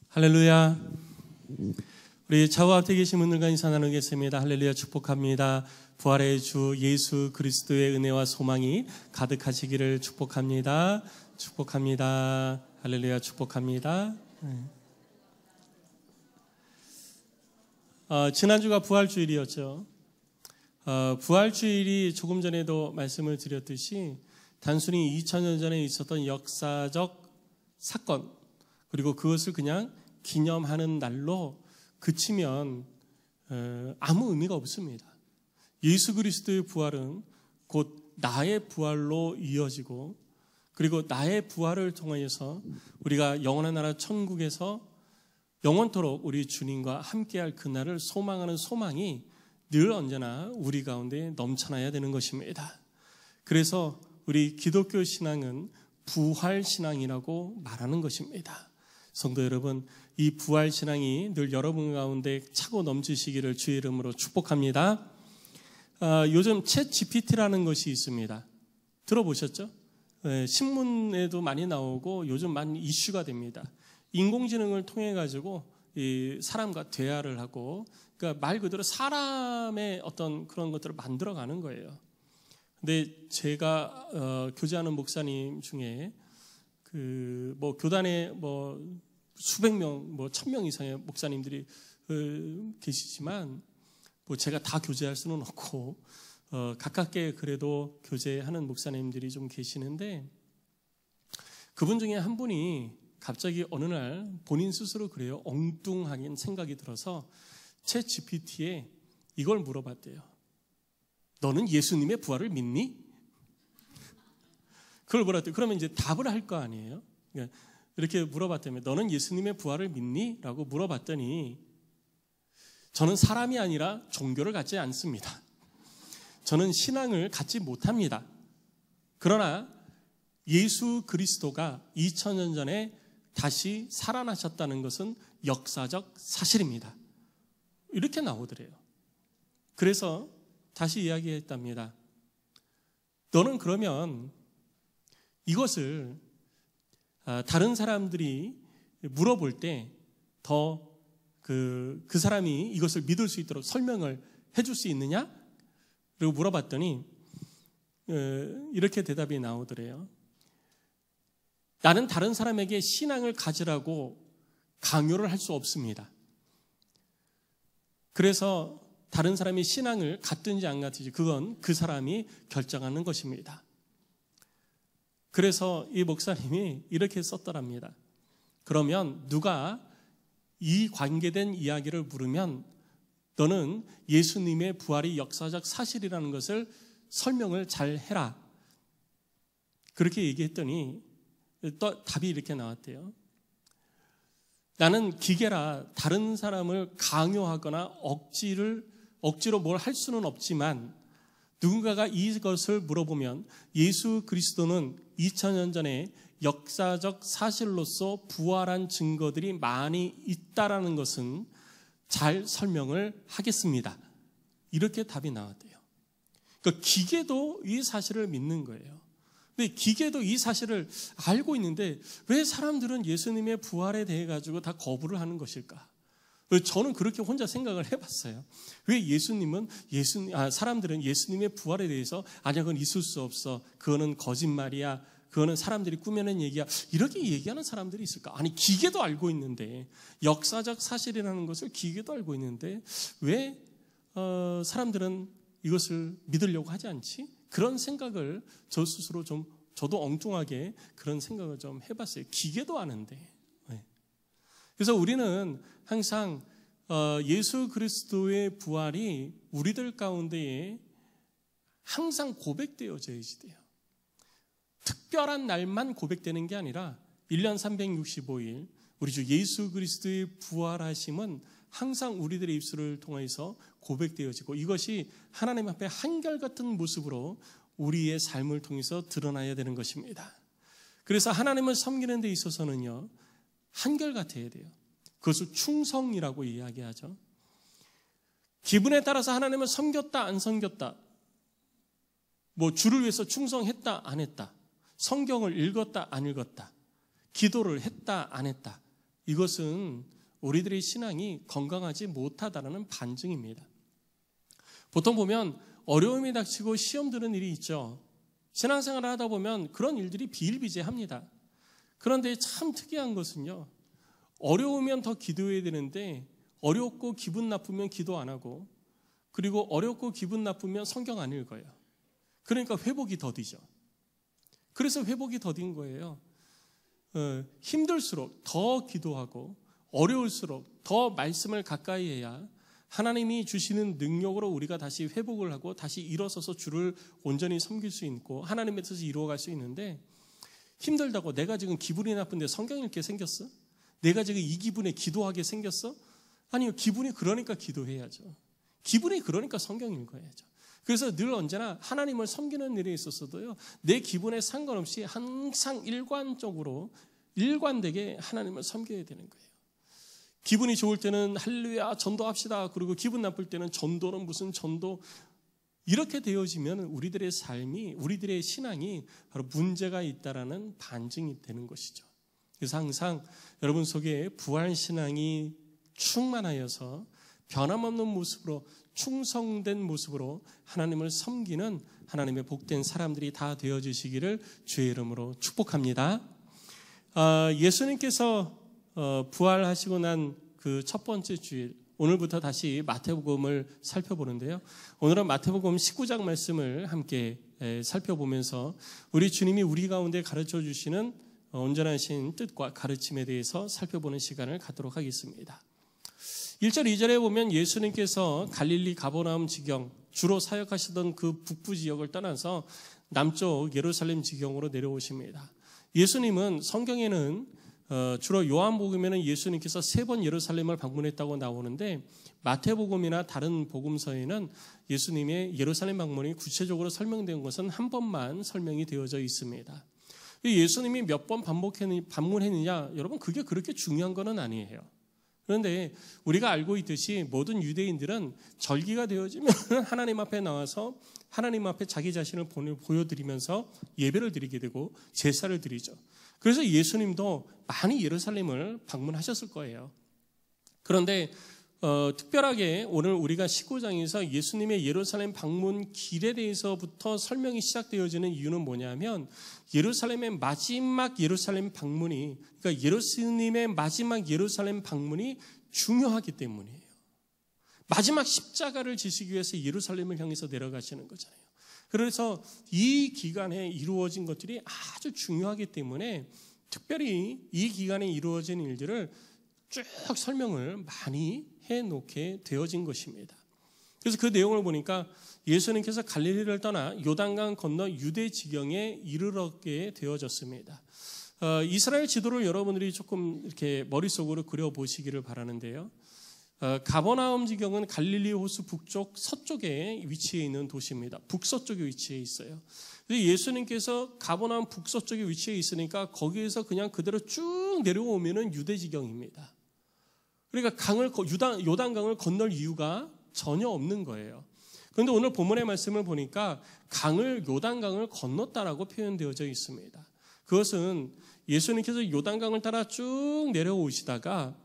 할렐루야. 우리 좌우 앞에 계신 분들과 인사 나누겠습니다. 할렐루야, 축복합니다. 부활의 주 예수 그리스도의 은혜와 소망이 가득하시기를 축복합니다. 축복합니다. 할렐루야, 축복합니다. 지난주가 부활주일이었죠. 부활주일이 조금 전에도 말씀을 드렸듯이 단순히 2000년 전에 있었던 역사적 사건, 그리고 그것을 그냥 기념하는 날로 그치면 아무 의미가 없습니다. 예수 그리스도의 부활은 곧 나의 부활로 이어지고, 그리고 나의 부활을 통하여서 우리가 영원한 나라 천국에서 영원토록 우리 주님과 함께할 그날을 소망하는 소망이 늘 언제나 우리 가운데 넘쳐나야 되는 것입니다. 그래서 우리 기독교 신앙은 부활신앙이라고 말하는 것입니다. 성도 여러분, 이 부활신앙이 늘 여러분 가운데 차고 넘치시기를 주의 이름으로 축복합니다. 요즘 챗 GPT라는 것이 있습니다. 들어보셨죠? 신문에도 많이 나오고 요즘 많이 이슈가 됩니다. 인공지능을 통해 가지고 이 사람과 대화를 하고, 그러니까 말 그대로 사람의 어떤 그런 것들을 만들어가는 거예요. 근데 제가 교제하는 목사님 중에 교단에 수백 명, 1000명 이상의 목사님들이 계시지만 제가 다 교제할 수는 없고 가깝게 그래도 교제하는 목사님들이 좀 계시는데, 그분 중에 한 분이 갑자기 어느 날 본인 스스로 그래요. 엉뚱하게 생각이 들어서 챗 GPT에 이걸 물어봤대요. 너는 예수님의 부활을 믿니? 그걸 물어봤대요. 그러면 이제 답을 할 거 아니에요. 그러니까 이렇게 물어봤다면 너는 예수님의 부활을 믿니? 라고 물어봤더니 저는 사람이 아니라 종교를 갖지 않습니다. 저는 신앙을 갖지 못합니다. 그러나 예수 그리스도가 2000년 전에 다시 살아나셨다는 것은 역사적 사실입니다. 이렇게 나오더래요. 그래서 다시 이야기했답니다. 너는 그러면 이것을 다른 사람들이 물어볼 때 더 그 사람이 이것을 믿을 수 있도록 설명을 해줄 수 있느냐? 그리고 물어봤더니 이렇게 대답이 나오더래요. 나는 다른 사람에게 신앙을 가지라고 강요를 할 수 없습니다. 그래서 다른 사람이 신앙을 갖든지 안 갖든지 그건 그 사람이 결정하는 것입니다. 그래서 이 목사님이 이렇게 썼더랍니다. 그러면 누가 이 관계된 이야기를 물으면 너는 예수님의 부활이 역사적 사실이라는 것을 설명을 잘 해라. 그렇게 얘기했더니 또 답이 이렇게 나왔대요. 나는 기계라 다른 사람을 강요하거나 억지로 뭘 할 수는 없지만 누군가가 이것을 물어보면 예수 그리스도는 2000년 전에 역사적 사실로서 부활한 증거들이 많이 있다라는 것은 잘 설명을 하겠습니다. 이렇게 답이 나왔대요. 그러니까 기계도 이 사실을 믿는 거예요. 근데 기계도 이 사실을 알고 있는데 왜 사람들은 예수님의 부활에 대해 가지고 다 거부를 하는 것일까? 저는 그렇게 혼자 생각을 해봤어요. 왜 사람들은 예수님의 부활에 대해서 아니야, 그건 있을 수 없어. 그거는 거짓말이야. 그거는 사람들이 꾸며낸 얘기야. 이렇게 얘기하는 사람들이 있을까? 아니, 기계도 알고 있는데, 역사적 사실이라는 것을 기계도 알고 있는데 왜 사람들은 이것을 믿으려고 하지 않지? 그런 생각을 저 스스로 저도 엉뚱하게 그런 생각을 좀 해봤어요. 기계도 아는데. 그래서 우리는 항상 예수 그리스도의 부활이 우리들 가운데에 항상 고백되어져야지 돼요. 특별한 날만 고백되는 게 아니라 1년 365일 우리 주 예수 그리스도의 부활하심은 항상 우리들의 입술을 통해서 고백되어지고, 이것이 하나님 앞에 한결같은 모습으로 우리의 삶을 통해서 드러나야 되는 것입니다. 그래서 하나님을 섬기는 데 있어서는요, 한결같아야 돼요. 그것을 충성이라고 이야기하죠. 기분에 따라서 하나님을 섬겼다 안 섬겼다, 뭐 주를 위해서 충성했다 안 했다, 성경을 읽었다 안 읽었다, 기도를 했다 안 했다, 이것은 우리들의 신앙이 건강하지 못하다는 반증입니다. 보통 보면 어려움이 닥치고 시험 드는 일이 있죠. 신앙생활을 하다 보면 그런 일들이 비일비재합니다. 그런데 참 특이한 것은요, 어려우면 더 기도해야 되는데 어렵고 기분 나쁘면 기도 안 하고, 그리고 어렵고 기분 나쁘면 성경 안 읽어요. 그러니까 회복이 더디죠. 그래서 회복이 더딘 거예요. 힘들수록 더 기도하고 어려울수록 더 말씀을 가까이 해야 하나님이 주시는 능력으로 우리가 다시 회복을 하고 다시 일어서서 주를 온전히 섬길 수 있고 하나님의 뜻을 이루어갈 수 있는데, 힘들다고 내가 지금 기분이 나쁜데 성경 읽게 생겼어? 내가 지금 이 기분에 기도하게 생겼어? 아니요, 기분이 그러니까 기도해야죠. 기분이 그러니까 성경 읽어야죠. 그래서 늘 언제나 하나님을 섬기는 일에 있어서도요, 내 기분에 상관없이 항상 일관되게 하나님을 섬겨야 되는 거예요. 기분이 좋을 때는 할렐루야 전도합시다. 그리고 기분 나쁠 때는 전도는 무슨 전도. 이렇게 되어지면 우리들의 삶이, 우리들의 신앙이 바로 문제가 있다라는 반증이 되는 것이죠. 그래서 항상 여러분 속에 부활신앙이 충만하여서 변함없는 모습으로, 충성된 모습으로 하나님을 섬기는 하나님의 복된 사람들이 다 되어주시기를 주의 이름으로 축복합니다. 예수님께서 부활하시고 난 그 첫 번째 주일, 오늘부터 다시 마태복음을 살펴보는데요. 오늘은 마태복음 19장 말씀을 함께 살펴보면서 우리 주님이 우리 가운데 가르쳐 주시는 온전하신 뜻과 가르침에 대해서 살펴보는 시간을 갖도록 하겠습니다. 1절 2절에 보면 예수님께서 갈릴리 가버나움 지경, 주로 사역하시던 그 북부 지역을 떠나서 남쪽 예루살렘 지경으로 내려오십니다. 예수님은 성경에는 주로 요한복음에는 예수님께서 3번 예루살렘을 방문했다고 나오는데, 마태복음이나 다른 복음서에는 예수님의 예루살렘 방문이 구체적으로 설명된 것은 한 번만 설명이 되어져 있습니다. 예수님이 몇 번 방문했느냐, 여러분 그게 그렇게 중요한 건 아니에요. 그런데 우리가 알고 있듯이 모든 유대인들은 절기가 되어지면 하나님 앞에 나와서 하나님 앞에 자기 자신을 보여드리면서 예배를 드리게 되고 제사를 드리죠. 그래서 예수님도 많이 예루살렘을 방문하셨을 거예요. 그런데 특별하게 오늘 우리가 19장에서 예수님의 예루살렘 방문 길에 대해서부터 설명이 시작되어지는 이유는 뭐냐면, 예루살렘의 마지막 예루살렘 방문이, 그러니까 예수님의 마지막 예루살렘 방문이 중요하기 때문이에요. 마지막 십자가를 지시기 위해서 예루살렘을 향해서 내려가시는 거잖아요. 그래서 이 기간에 이루어진 것들이 아주 중요하기 때문에 특별히 이 기간에 이루어진 일들을 쭉 설명을 많이 해놓게 되어진 것입니다. 그래서 그 내용을 보니까 예수님께서 갈릴리를 떠나 요단강 건너 유대 지경에 이르게 되어졌습니다. 이스라엘 지도를 여러분들이 조금 이렇게 머릿속으로 그려보시기를 바라는데요. 가버나움 지경은 갈릴리 호수 북쪽 서쪽에 위치해 있는 도시입니다. 북서쪽에 위치해 있어요. 예수님께서 가버나움 북서쪽에 위치해 있으니까 거기에서 그냥 그대로 쭉 내려오면은 유대 지경입니다. 그러니까 요단강을 건널 이유가 전혀 없는 거예요. 그런데 오늘 본문의 말씀을 보니까 요단강을 건넜다라고 표현되어져 있습니다. 그것은 예수님께서 요단강을 따라 쭉 내려오시다가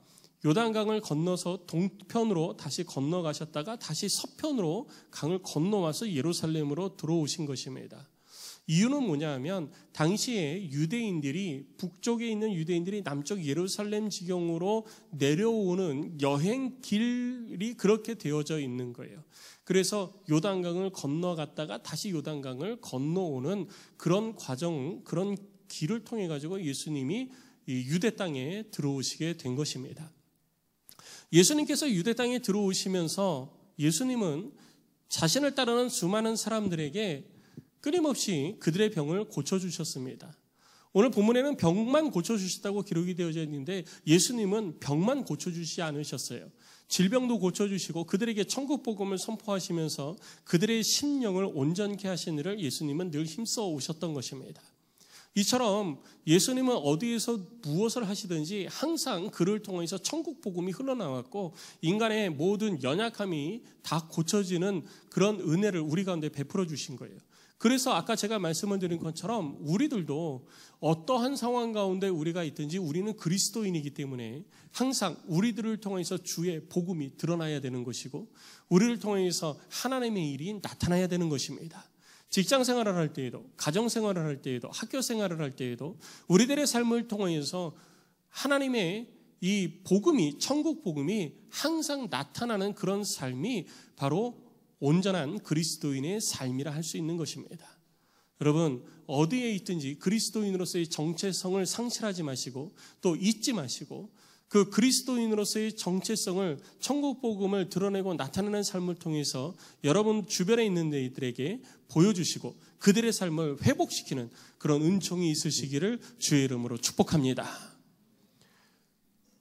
요단강을 건너서 동편으로 다시 건너가셨다가 다시 서편으로 강을 건너와서 예루살렘으로 들어오신 것입니다. 이유는 뭐냐 하면, 당시에 북쪽에 있는 유대인들이 남쪽 예루살렘 지경으로 내려오는 여행 길이 그렇게 되어져 있는 거예요. 그래서 요단강을 건너갔다가 다시 요단강을 건너오는 그런 과정, 그런 길을 통해 가지고 예수님이 유대 땅에 들어오시게 된 것입니다. 예수님께서 유대 땅에 들어오시면서 예수님은 자신을 따르는 수많은 사람들에게 끊임없이 그들의 병을 고쳐주셨습니다. 오늘 본문에는 병만 고쳐주셨다고 기록이 되어져 있는데, 예수님은 병만 고쳐주시지 않으셨어요. 질병도 고쳐주시고 그들에게 천국 복음을 선포하시면서 그들의 심령을 온전케 하신 일을 예수님은 늘 힘써 오셨던 것입니다. 이처럼 예수님은 어디에서 무엇을 하시든지 항상 그를 통해서 천국 복음이 흘러나왔고 인간의 모든 연약함이 다 고쳐지는 그런 은혜를 우리 가운데 베풀어 주신 거예요. 그래서 아까 제가 말씀을 드린 것처럼 우리들도 어떠한 상황 가운데 우리가 있든지 우리는 그리스도인이기 때문에 항상 우리들을 통해서 주의 복음이 드러나야 되는 것이고 우리를 통해서 하나님의 일이 나타나야 되는 것입니다. 직장 생활을 할 때에도, 가정 생활을 할 때에도, 학교 생활을 할 때에도 우리들의 삶을 통해서 하나님의 이 복음이, 천국 복음이 항상 나타나는 그런 삶이 바로 온전한 그리스도인의 삶이라 할 수 있는 것입니다. 여러분, 어디에 있든지 그리스도인으로서의 정체성을 상실하지 마시고 또 잊지 마시고 그 그리스도인으로서의 정체성을 천국 복음을 드러내고 나타내는 삶을 통해서 여러분 주변에 있는 이들에게 보여주시고 그들의 삶을 회복시키는 그런 은총이 있으시기를 주의 이름으로 축복합니다.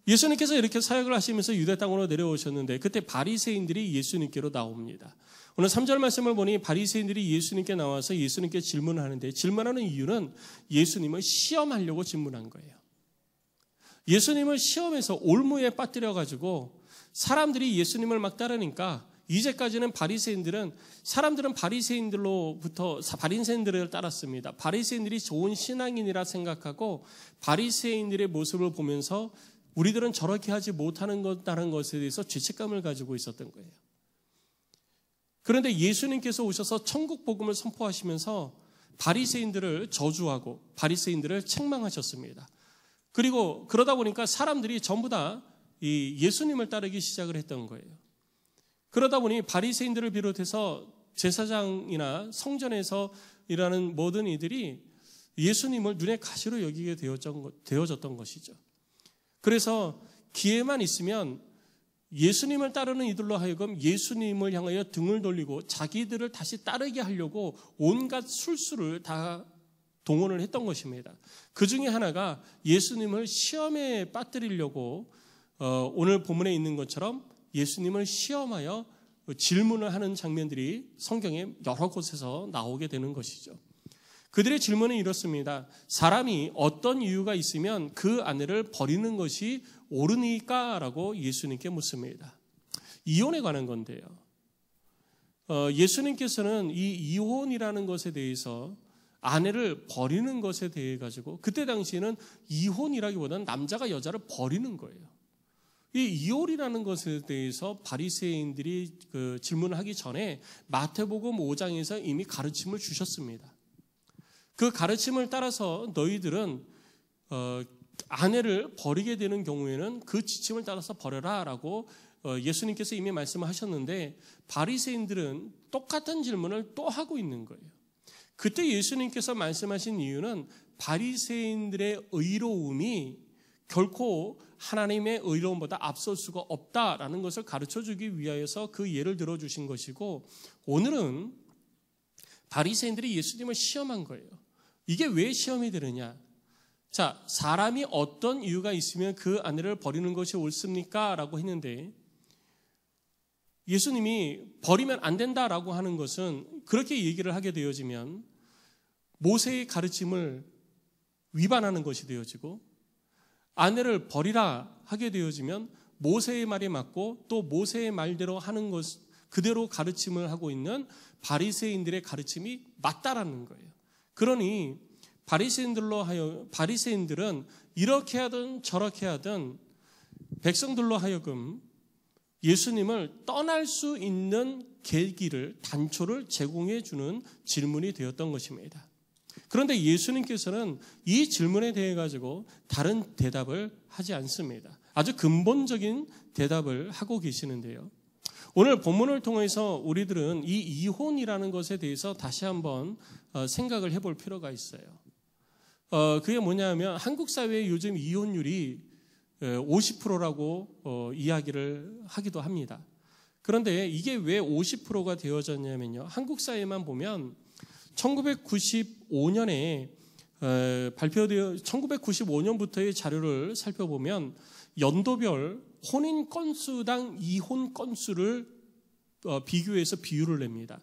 예수님께서 이렇게 사역을 하시면서 유대 땅으로 내려오셨는데 그때 바리새인들이 예수님께로 나옵니다. 오늘 3절 말씀을 보니 바리새인들이 예수님께 나와서 예수님께 질문을 하는데 질문하는 이유는 예수님을 시험하려고 질문한 거예요. 예수님을 시험해서 올무에 빠뜨려가지고 사람들이 예수님을 막 따르니까 이제까지는 사람들은 바리새인들을 따랐습니다. 바리새인들이 좋은 신앙인이라 생각하고 바리새인들의 모습을 보면서 우리들은 저렇게 하지 못하는 것다는 것에 대해서 죄책감을 가지고 있었던 거예요. 그런데 예수님께서 오셔서 천국 복음을 선포하시면서 바리새인들을 저주하고 바리새인들을 책망하셨습니다. 그리고 그러다 보니까 사람들이 전부 다 이 예수님을 따르기 시작을 했던 거예요. 그러다 보니 바리새인들을 비롯해서 제사장이나 성전에서 일하는 모든 이들이 예수님을 눈의 가시로 여기게 되어졌던 것이죠. 그래서 기회만 있으면 예수님을 따르는 이들로 하여금 예수님을 향하여 등을 돌리고 자기들을 다시 따르게 하려고 온갖 술수를 다 동원을 했던 것입니다. 그 중에 하나가 예수님을 시험에 빠뜨리려고 오늘 본문에 있는 것처럼 예수님을 시험하여 질문을 하는 장면들이 성경에 여러 곳에서 나오게 되는 것이죠. 그들의 질문은 이렇습니다. 사람이 어떤 이유가 있으면 그 아내를 버리는 것이 옳으니까? 라고 예수님께 묻습니다. 이혼에 관한 건데요. 예수님께서는 이 이혼이라는 것에 대해서 아내를 버리는 것에 대해 가지고 그때 당시에는 이혼이라기보다는 남자가 여자를 버리는 거예요. 이 이혼이라는 것에 대해서 바리새인들이 질문을 하기 전에 마태복음 5장에서 이미 가르침을 주셨습니다. 그 가르침을 따라서 너희들은 아내를 버리게 되는 경우에는 그 지침을 따라서 버려라라고 예수님께서 이미 말씀을 하셨는데 바리새인들은 똑같은 질문을 또 하고 있는 거예요. 그때 예수님께서 말씀하신 이유는 바리새인들의 의로움이 결코 하나님의 의로움보다 앞설 수가 없다라는 것을 가르쳐주기 위하여서 그 예를 들어주신 것이고 오늘은 바리새인들이 예수님을 시험한 거예요. 이게 왜 시험이 되느냐? 자, 사람이 어떤 이유가 있으면 그 아내를 버리는 것이 옳습니까? 라고 했는데 예수님이 버리면 안 된다라고 하는 것은 그렇게 얘기를 하게 되어지면 모세의 가르침을 위반하는 것이 되어지고 아내를 버리라 하게 되어지면 모세의 말이 맞고 또 모세의 말대로 하는 것 그대로 가르침을 하고 있는 바리새인들의 가르침이 맞다라는 거예요. 그러니 바리새인들은 이렇게 하든 저렇게 하든 백성들로 하여금 예수님을 떠날 수 있는 계기를 단초를 제공해 주는 질문이 되었던 것입니다. 그런데 예수님께서는 이 질문에 대해 가지고 다른 대답을 하지 않습니다. 아주 근본적인 대답을 하고 계시는데요. 오늘 본문을 통해서 우리들은 이 이혼이라는 것에 대해서 다시 한번 생각을 해볼 필요가 있어요. 그게 뭐냐면 한국 사회의 요즘 이혼율이 50%라고 이야기를 하기도 합니다. 그런데 이게 왜 50%가 되어졌냐면요. 한국 사회만 보면 1995년에 1995년부터의 자료를 살펴보면 연도별 혼인 건수당 이혼 건수를 비교해서 비율을 냅니다.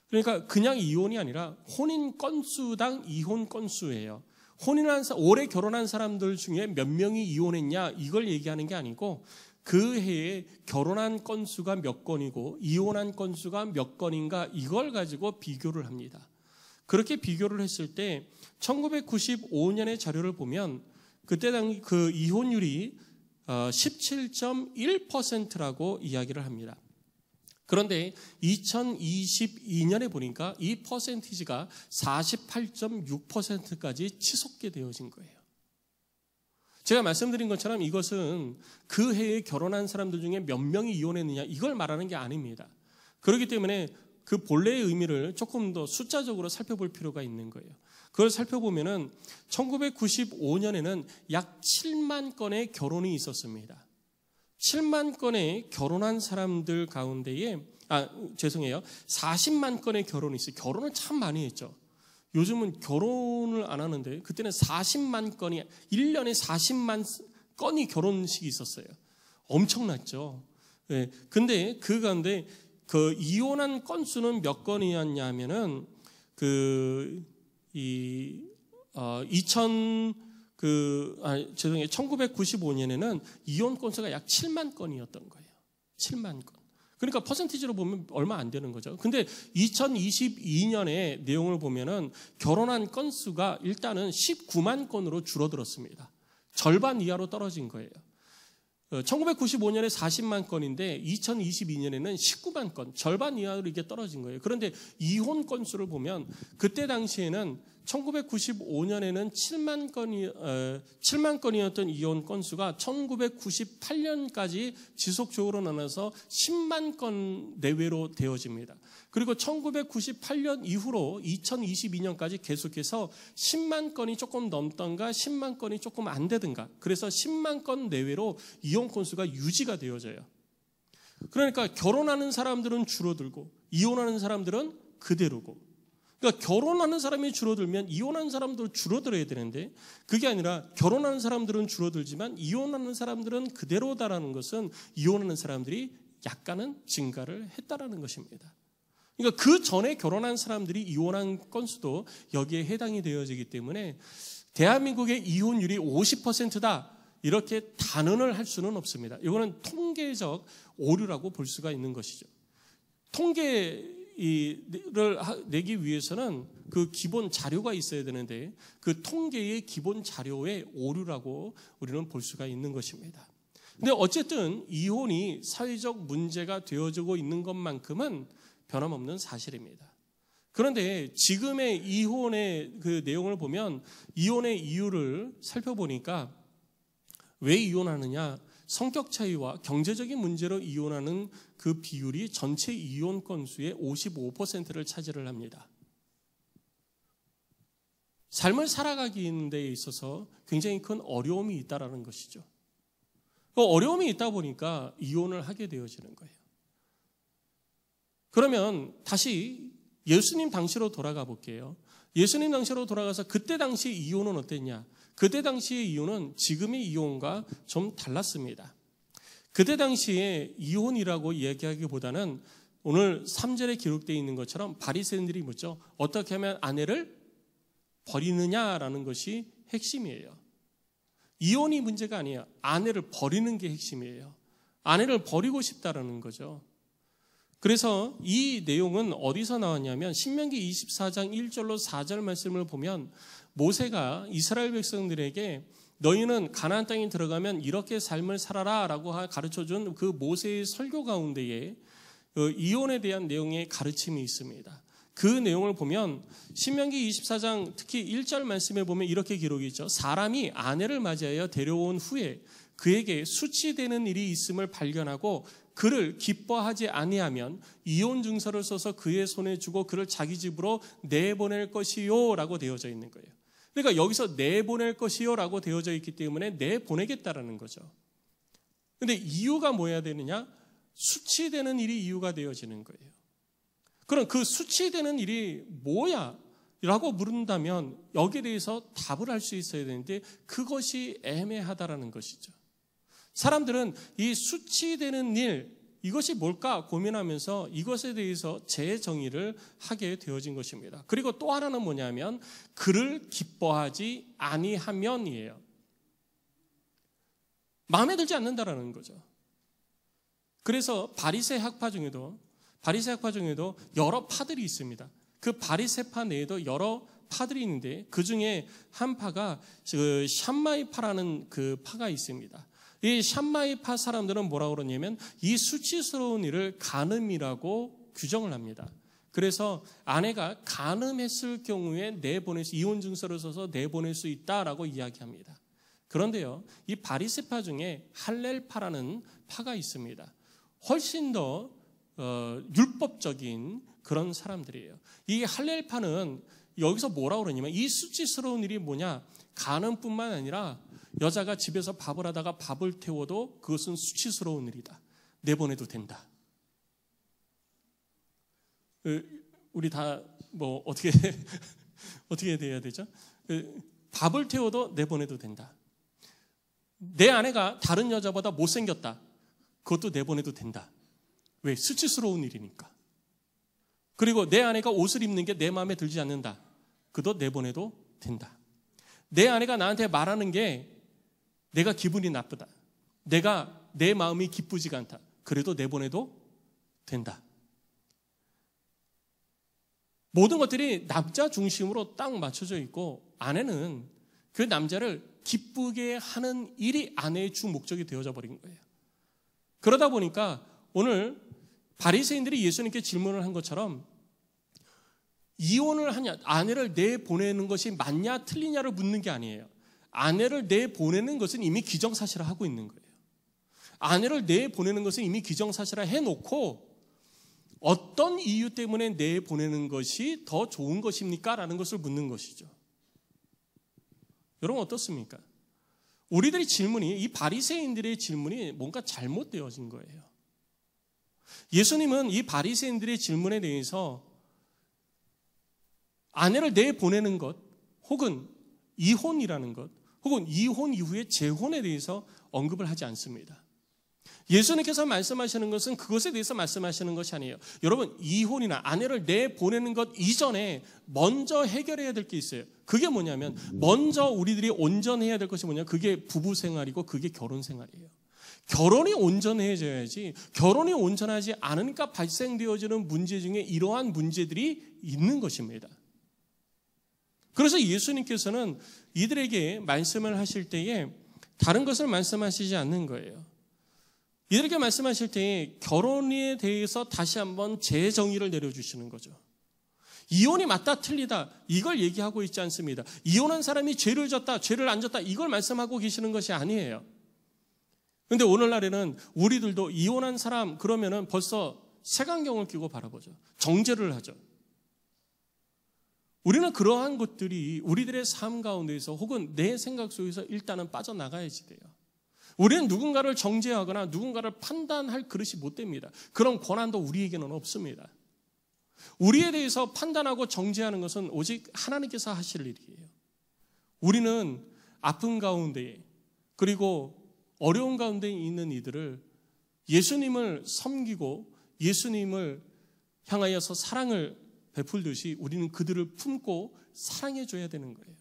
그러니까 그냥 이혼이 아니라 혼인 건수당 이혼 건수예요. 올해 결혼한 사람들 중에 몇 명이 이혼했냐 이걸 얘기하는 게 아니고 그 해에 결혼한 건수가 몇 건이고 이혼한 건수가 몇 건인가 이걸 가지고 비교를 합니다. 그렇게 비교를 했을 때 1995년의 자료를 보면 그때 당 그 이혼율이 17.1%라고 이야기를 합니다. 그런데 2022년에 보니까 이 퍼센티지가 48.6%까지 치솟게 되어진 거예요. 제가 말씀드린 것처럼 이것은 그 해에 결혼한 사람들 중에 몇 명이 이혼했느냐 이걸 말하는 게 아닙니다. 그렇기 때문에 그 본래의 의미를 조금 더 숫자적으로 살펴볼 필요가 있는 거예요. 그걸 살펴보면은 1995년에는 약 7만 건의 결혼이 있었습니다. 7만 건의 결혼한 사람들 가운데에 40만 건의 결혼이 있어요. 결혼을 참 많이 했죠. 요즘은 결혼을 안 하는데 그때는 40만 건이 1년에 40만 건이 결혼식이 있었어요. 엄청났죠. 네. 근데 그 가운데 그 이혼한 건수는 몇 건이었냐면은 1995년에는 이혼 건수가 약 7만 건이었던 거예요. 7만 건. 그러니까 퍼센티지로 보면 얼마 안 되는 거죠. 근데 2022년의 내용을 보면은 결혼한 건수가 일단은 19만 건으로 줄어들었습니다. 절반 이하로 떨어진 거예요. 1995년에 40만 건인데 2022년에는 19만 건, 절반 이하로 이게 떨어진 거예요. 그런데 이혼 건수를 보면 그때 당시에는 1995년에는 7만 건이었던 이혼 건수가 1998년까지 지속적으로 나눠서 10만 건 내외로 되어집니다. 그리고 1998년 이후로 2022년까지 계속해서 10만 건이 조금 넘던가 10만 건이 조금 안 되든가 그래서 10만 건 내외로 이혼 건수가 유지가 되어져요. 그러니까 결혼하는 사람들은 줄어들고 이혼하는 사람들은 그대로고 그러니까 결혼하는 사람이 줄어들면 이혼하는 사람도 줄어들어야 되는데 그게 아니라 결혼하는 사람들은 줄어들지만 이혼하는 사람들은 그대로다라는 것은 이혼하는 사람들이 약간은 증가를 했다라는 것입니다. 그러니까 그 전에 결혼한 사람들이 이혼한 건수도 여기에 해당이 되어지기 때문에 대한민국의 이혼율이 50%다 이렇게 단언을 할 수는 없습니다. 이거는 통계적 오류라고 볼 수가 있는 것이죠. 통계를 내기 위해서는 그 기본 자료가 있어야 되는데 그 통계의 기본 자료의 오류라고 우리는 볼 수가 있는 것입니다. 근데 어쨌든 이혼이 사회적 문제가 되어지고 있는 것만큼은 변함없는 사실입니다. 그런데 지금의 이혼의 그 내용을 보면 이혼의 이유를 살펴보니까 왜 이혼하느냐? 성격 차이와 경제적인 문제로 이혼하는 그 비율이 전체 이혼 건수의 55%를 차지를 합니다. 삶을 살아가기 데 있어서 굉장히 큰 어려움이 있다라는 것이죠. 그 어려움이 있다 보니까 이혼을 하게 되어지는 거예요. 그러면 다시 예수님 당시로 돌아가 볼게요. 예수님 당시로 돌아가서 그때 당시 이혼은 어땠냐? 그때 당시의 이혼은 지금의 이혼과 좀 달랐습니다. 그때 당시에 이혼이라고 이야기하기보다는 오늘 3절에 기록되어 있는 것처럼 바리새인들이 묻죠. 어떻게 하면 아내를 버리느냐라는 것이 핵심이에요. 이혼이 문제가 아니에요. 아내를 버리는 게 핵심이에요. 아내를 버리고 싶다라는 거죠. 그래서 이 내용은 어디서 나왔냐면 신명기 24장 1절로 4절 말씀을 보면 모세가 이스라엘 백성들에게 너희는 가나안 땅에 들어가면 이렇게 삶을 살아라라고 가르쳐준 그 모세의 설교 가운데에 이혼에 대한 내용의 가르침이 있습니다. 그 내용을 보면 신명기 24장 특히 1절 말씀에 보면 이렇게 기록이 있죠. 사람이 아내를 맞이하여 데려온 후에 그에게 수치되는 일이 있음을 발견하고 그를 기뻐하지 아니하면 이혼 증서를 써서 그의 손에 주고 그를 자기 집으로 내보낼 것이요 라고 되어져 있는 거예요. 그러니까 여기서 내보낼 것이요 라고 되어져 있기 때문에 내보내겠다라는 거죠. 그런데 이유가 뭐여야 되느냐? 수치되는 일이 이유가 되어지는 거예요. 그럼 그 수치되는 일이 뭐야? 라고 물은다면 여기에 대해서 답을 할 수 있어야 되는데 그것이 애매하다라는 것이죠. 사람들은 이 수치되는 일, 이것이 뭘까 고민하면서 이것에 대해서 재정의를 하게 되어진 것입니다. 그리고 또 하나는 뭐냐면 그를 기뻐하지 아니하면이에요. 마음에 들지 않는다라는 거죠. 그래서 바리새 학파 중에도 여러 파들이 있습니다. 그 바리새파 내에도 여러 파들이 있는데 그 중에 한 파가 그 샴마이파라는 그 파가 있습니다. 이 샴마이파 사람들은 뭐라고 그러냐면 이 수치스러운 일을 간음이라고 규정을 합니다. 그래서 아내가 간음했을 경우에 이혼 증서를 써서 내보낼 수 있다라고 이야기합니다. 그런데요, 이 바리새파 중에 할렐파라는 파가 있습니다. 훨씬 더 율법적인 그런 사람들이에요. 이 할렐파는 여기서 뭐라고 그러냐면 이 수치스러운 일이 뭐냐, 간음뿐만 아니라 여자가 집에서 밥을 하다가 밥을 태워도 그것은 수치스러운 일이다. 내보내도 된다. 우리 다 뭐 어떻게 돼야 되죠? 밥을 태워도 내보내도 된다. 내 아내가 다른 여자보다 못생겼다. 그것도 내보내도 된다. 왜? 수치스러운 일이니까. 그리고 내 아내가 옷을 입는 게 내 마음에 들지 않는다. 그것도 내보내도 된다. 내 아내가 나한테 말하는 게 내가 기분이 나쁘다. 내 마음이 기쁘지가 않다. 그래도 내보내도 된다. 모든 것들이 남자 중심으로 딱 맞춰져 있고 아내는 그 남자를 기쁘게 하는 일이 아내의 주 목적이 되어져 버린 거예요. 그러다 보니까 오늘 바리새인들이 예수님께 질문을 한 것처럼 이혼을 하냐, 아내를 내보내는 것이 맞냐 틀리냐를 묻는 게 아니에요. 아내를 내보내는 것은 이미 기정사실화 하고 있는 거예요. 아내를 내보내는 것은 이미 기정사실화 해놓고 어떤 이유 때문에 내보내는 것이 더 좋은 것입니까? 라는 것을 묻는 것이죠. 여러분 어떻습니까? 우리들의 질문이, 이 바리새인들의 질문이 뭔가 잘못되어진 거예요. 예수님은 이 바리새인들의 질문에 대해서 아내를 내보내는 것, 혹은 이혼이라는 것, 혹은 이혼 이후의 재혼에 대해서 언급을 하지 않습니다. 예수님께서 말씀하시는 것은 그것에 대해서 말씀하시는 것이 아니에요. 여러분, 이혼이나 아내를 내보내는 것 이전에 먼저 해결해야 될 게 있어요. 그게 뭐냐면 먼저 우리들이 온전해야 될 것이 뭐냐면 그게 부부 생활이고 그게 결혼 생활이에요. 결혼이 온전해져야지, 결혼이 온전하지 않으니까 발생되어지는 문제 중에 이러한 문제들이 있는 것입니다. 그래서 예수님께서는 이들에게 말씀을 하실 때에 다른 것을 말씀하시지 않는 거예요. 이들에게 말씀하실 때에 결혼에 대해서 다시 한번 재정의를 내려주시는 거죠. 이혼이 맞다 틀리다 이걸 얘기하고 있지 않습니다. 이혼한 사람이 죄를 졌다 죄를 안 졌다 이걸 말씀하고 계시는 것이 아니에요. 그런데 오늘날에는 우리들도 이혼한 사람 그러면은 벌써 색안경을 끼고 바라보죠. 정죄를 하죠. 우리는 그러한 것들이 우리들의 삶 가운데에서 혹은 내 생각 속에서 일단은 빠져나가야지 돼요. 우리는 누군가를 정죄하거나 누군가를 판단할 그릇이 못 됩니다. 그런 권한도 우리에게는 없습니다. 우리에 대해서 판단하고 정죄하는 것은 오직 하나님께서 하실 일이에요. 우리는 아픈 가운데 그리고 어려운 가운데 있는 이들을 예수님을 섬기고 예수님을 향하여서 사랑을 베풀듯이 우리는 그들을 품고 사랑해줘야 되는 거예요.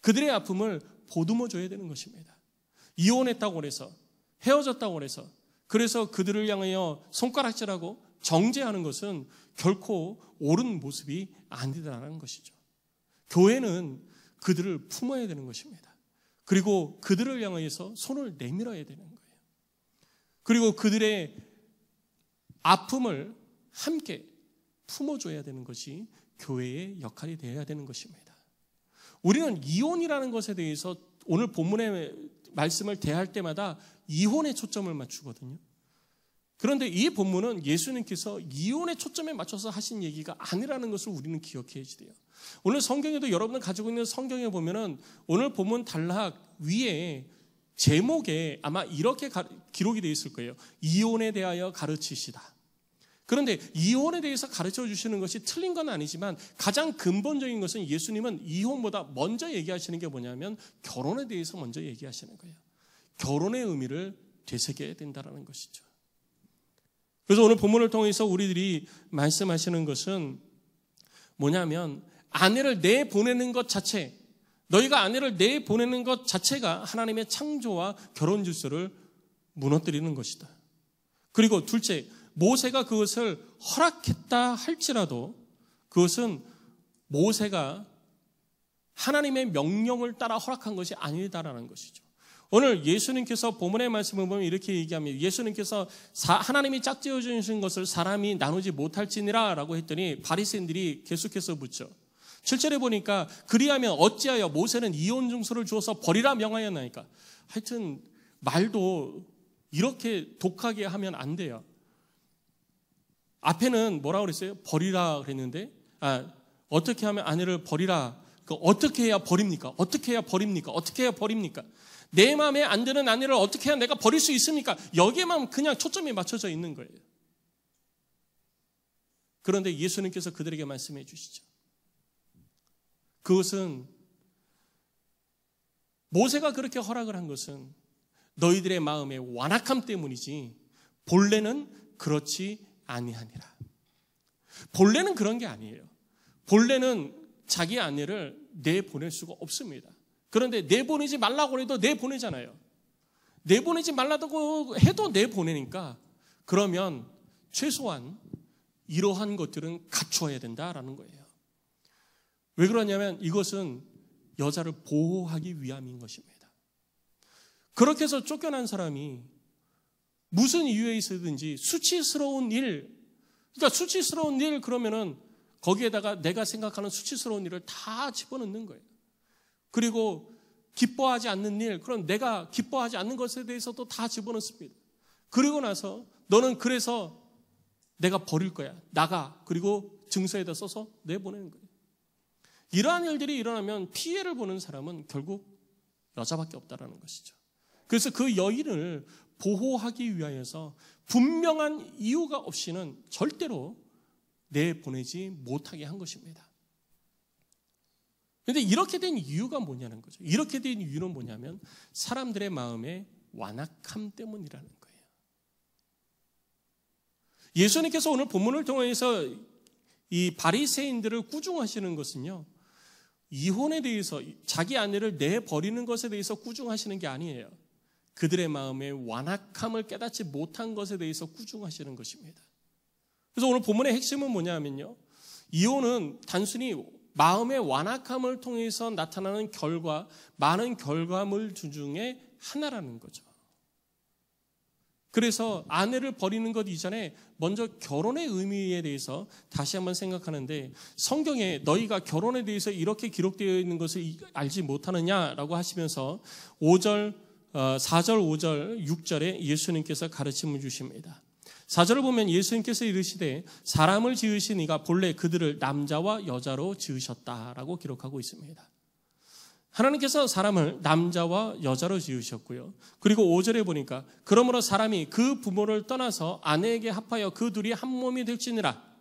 그들의 아픔을 보듬어줘야 되는 것입니다. 이혼했다고 해서 헤어졌다고 해서 그래서 그들을 향하여 손가락질하고 정죄하는 것은 결코 옳은 모습이 아니다라는 것이죠. 교회는 그들을 품어야 되는 것입니다. 그리고 그들을 향하여서 손을 내밀어야 되는 거예요. 그리고 그들의 아픔을 함께 품어줘야 되는 것이 교회의 역할이 되어야 되는 것입니다. 우리는 이혼이라는 것에 대해서 오늘 본문의 말씀을 대할 때마다 이혼에 초점을 맞추거든요. 그런데 이 본문은 예수님께서 이혼의 초점에 맞춰서 하신 얘기가 아니라는 것을 우리는 기억해야 돼요. 오늘 성경에도 여러분들 가지고 있는 성경에 보면은 오늘 본문 단락 위에 제목에 아마 이렇게 기록이 되어 있을 거예요. 이혼에 대하여 가르치시다. 그런데 이혼에 대해서 가르쳐 주시는 것이 틀린 건 아니지만 가장 근본적인 것은 예수님은 이혼보다 먼저 얘기하시는 게 뭐냐면 결혼에 대해서 먼저 얘기하시는 거예요. 결혼의 의미를 되새겨야 된다는 것이죠. 그래서 오늘 본문을 통해서 우리들이 말씀하시는 것은 뭐냐면 아내를 내보내는 것 자체, 너희가 아내를 내보내는 것 자체가 하나님의 창조와 결혼 질서를 무너뜨리는 것이다. 그리고 둘째, 모세가 그것을 허락했다 할지라도 그것은 모세가 하나님의 명령을 따라 허락한 것이 아니다라는 것이죠. 오늘 예수님께서 본문의 말씀을 보면 이렇게 얘기합니다. 예수님께서 하나님이 짝지어 주신 것을 사람이 나누지 못할지니라 라고 했더니 바리새인들이 계속해서 묻죠. 7절에 보니까 그리하면 어찌하여 모세는 이혼 증서를 주어서 버리라 명하였나이까. 하여튼 말도 이렇게 독하게 하면 안 돼요. 앞에는 뭐라고 그랬어요? 버리라 그랬는데 어떻게 하면 아내를 버리라. 어떻게 해야 버립니까? 어떻게 해야 버립니까? 어떻게 해야 버립니까? 내 마음에 안 드는 아내를 어떻게 해야 내가 버릴 수 있습니까? 여기에만 그냥 초점이 맞춰져 있는 거예요. 그런데 예수님께서 그들에게 말씀해 주시죠. 그것은 모세가 그렇게 허락을 한 것은 너희들의 마음의 완악함 때문이지 본래는 그렇지 아니하니라. 본래는 그런 게 아니에요. 본래는 자기 아내를 내보낼 수가 없습니다. 그런데 내보내지 말라고 해도 내보내잖아요. 내보내지 말라고 해도 내보내니까 그러면 최소한 이러한 것들은 갖추어야 된다라는 거예요. 왜 그러냐면 이것은 여자를 보호하기 위함인 것입니다. 그렇게 해서 쫓겨난 사람이 무슨 이유에 있어든지 수치스러운 일, 그러니까 수치스러운 일 그러면은 거기에다가 내가 생각하는 수치스러운 일을 다 집어넣는 거예요. 그리고 기뻐하지 않는 일, 그럼 내가 기뻐하지 않는 것에 대해서도 다 집어넣습니다. 그리고 나서 너는 그래서 내가 버릴 거야. 나가. 그리고 증서에다 써서 내보내는 거예요. 이러한 일들이 일어나면 피해를 보는 사람은 결국 여자밖에 없다라는 것이죠. 그래서 그 여인을 보호하기 위하여서 분명한 이유가 없이는 절대로 내보내지 못하게 한 것입니다. 그런데 이렇게 된 이유가 뭐냐는 거죠. 이렇게 된 이유는 뭐냐면 사람들의 마음의 완악함 때문이라는 거예요. 예수님께서 오늘 본문을 통해서 이 바리새인들을 꾸중하시는 것은요, 이혼에 대해서 자기 아내를 내버리는 것에 대해서 꾸중하시는 게 아니에요. 그들의 마음의 완악함을 깨닫지 못한 것에 대해서 꾸중하시는 것입니다. 그래서 오늘 본문의 핵심은 뭐냐면요, 이혼은 단순히 마음의 완악함을 통해서 나타나는 많은 결과물 중에 하나라는 거죠. 그래서 아내를 버리는 것 이전에 먼저 결혼의 의미에 대해서 다시 한번 생각하는데, 성경에 너희가 결혼에 대해서 이렇게 기록되어 있는 것을 알지 못하느냐라고 하시면서 4절, 5절, 6절에 예수님께서 가르침을 주십니다. 4절을 보면 예수님께서 이르시되 사람을 지으신 이가 본래 그들을 남자와 여자로 지으셨다라고 기록하고 있습니다. 하나님께서 사람을 남자와 여자로 지으셨고요. 그리고 5절에 보니까 그러므로 사람이 그 부모를 떠나서 아내에게 합하여 그 둘이 한 몸이 될지니라.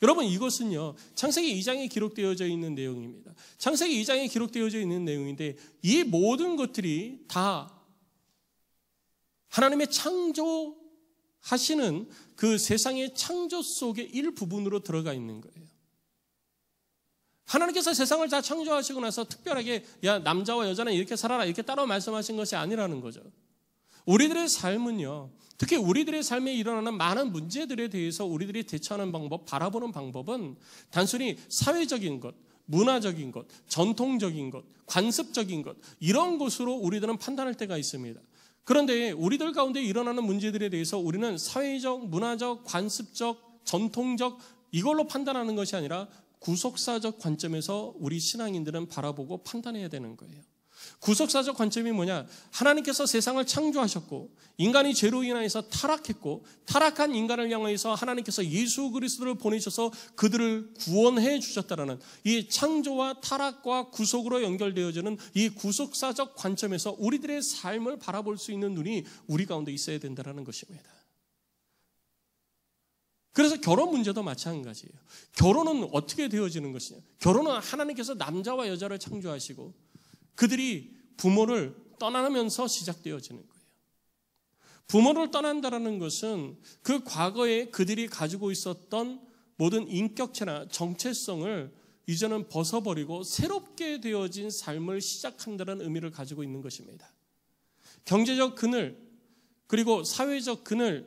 여러분, 이것은요 창세기 2장에 기록되어져 있는 내용입니다. 창세기 2장에 기록되어져 있는 내용인데 이 모든 것들이 다 하나님의 창조하시는 그 세상의 창조 속의 일부분으로 들어가 있는 거예요. 하나님께서 세상을 다 창조하시고 나서 특별하게 야 남자와 여자는 이렇게 살아라 이렇게 따로 말씀하신 것이 아니라는 거죠. 우리들의 삶은요, 특히 우리들의 삶에 일어나는 많은 문제들에 대해서 우리들이 대처하는 방법, 바라보는 방법은 단순히 사회적인 것, 문화적인 것, 전통적인 것, 관습적인 것, 이런 것으로 우리들은 판단할 때가 있습니다. 그런데 우리들 가운데 일어나는 문제들에 대해서 우리는 사회적, 문화적, 관습적, 전통적 이걸로 판단하는 것이 아니라 구속사적 관점에서 우리 신앙인들은 바라보고 판단해야 되는 거예요. 구속사적 관점이 뭐냐? 하나님께서 세상을 창조하셨고 인간이 죄로 인하여서 타락했고 타락한 인간을 향해서 하나님께서 예수 그리스도를 보내셔서 그들을 구원해 주셨다라는 이 창조와 타락과 구속으로 연결되어지는 이 구속사적 관점에서 우리들의 삶을 바라볼 수 있는 눈이 우리 가운데 있어야 된다는 것입니다. 그래서 결혼 문제도 마찬가지예요. 결혼은 어떻게 되어지는 것이냐? 결혼은 하나님께서 남자와 여자를 창조하시고 그들이 부모를 떠나면서 시작되어지는 거예요. 부모를 떠난다는 것은 그 과거에 그들이 가지고 있었던 모든 인격체나 정체성을 이제는 벗어버리고 새롭게 되어진 삶을 시작한다는 의미를 가지고 있는 것입니다. 경제적 그늘, 그리고 사회적 그늘,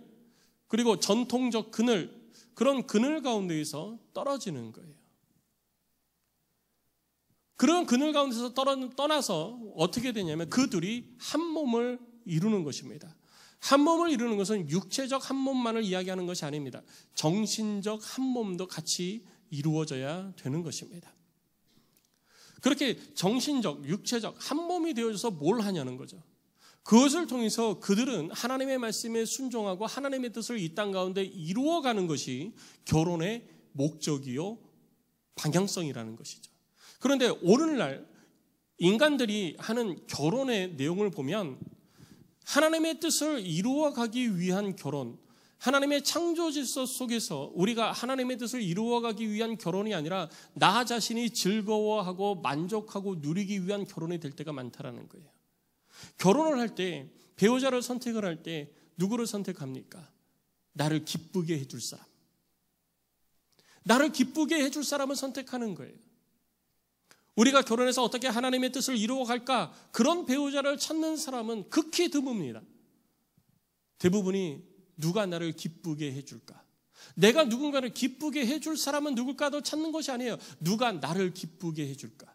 그리고 전통적 그늘, 그런 그늘 가운데에서 떨어지는 거예요. 그런 그늘 가운데서 떠나서 어떻게 되냐면 그 둘이 한 몸을 이루는 것입니다. 한 몸을 이루는 것은 육체적 한 몸만을 이야기하는 것이 아닙니다. 정신적 한 몸도 같이 이루어져야 되는 것입니다. 그렇게 정신적, 육체적 한 몸이 되어져서 뭘 하냐는 거죠. 그것을 통해서 그들은 하나님의 말씀에 순종하고 하나님의 뜻을 이 땅 가운데 이루어가는 것이 결혼의 목적이요 방향성이라는 것이죠. 그런데 오늘날 인간들이 하는 결혼의 내용을 보면 하나님의 뜻을 이루어가기 위한 결혼, 하나님의 창조 질서 속에서 우리가 하나님의 뜻을 이루어가기 위한 결혼이 아니라 나 자신이 즐거워하고 만족하고 누리기 위한 결혼이 될 때가 많다라는 거예요. 결혼을 할 때, 배우자를 선택을 할 때 누구를 선택합니까? 나를 기쁘게 해줄 사람. 나를 기쁘게 해줄 사람을 선택하는 거예요. 우리가 결혼해서 어떻게 하나님의 뜻을 이루어갈까? 그런 배우자를 찾는 사람은 극히 드뭅니다. 대부분이 누가 나를 기쁘게 해줄까? 내가 누군가를 기쁘게 해줄 사람은 누굴까도 찾는 것이 아니에요. 누가 나를 기쁘게 해줄까?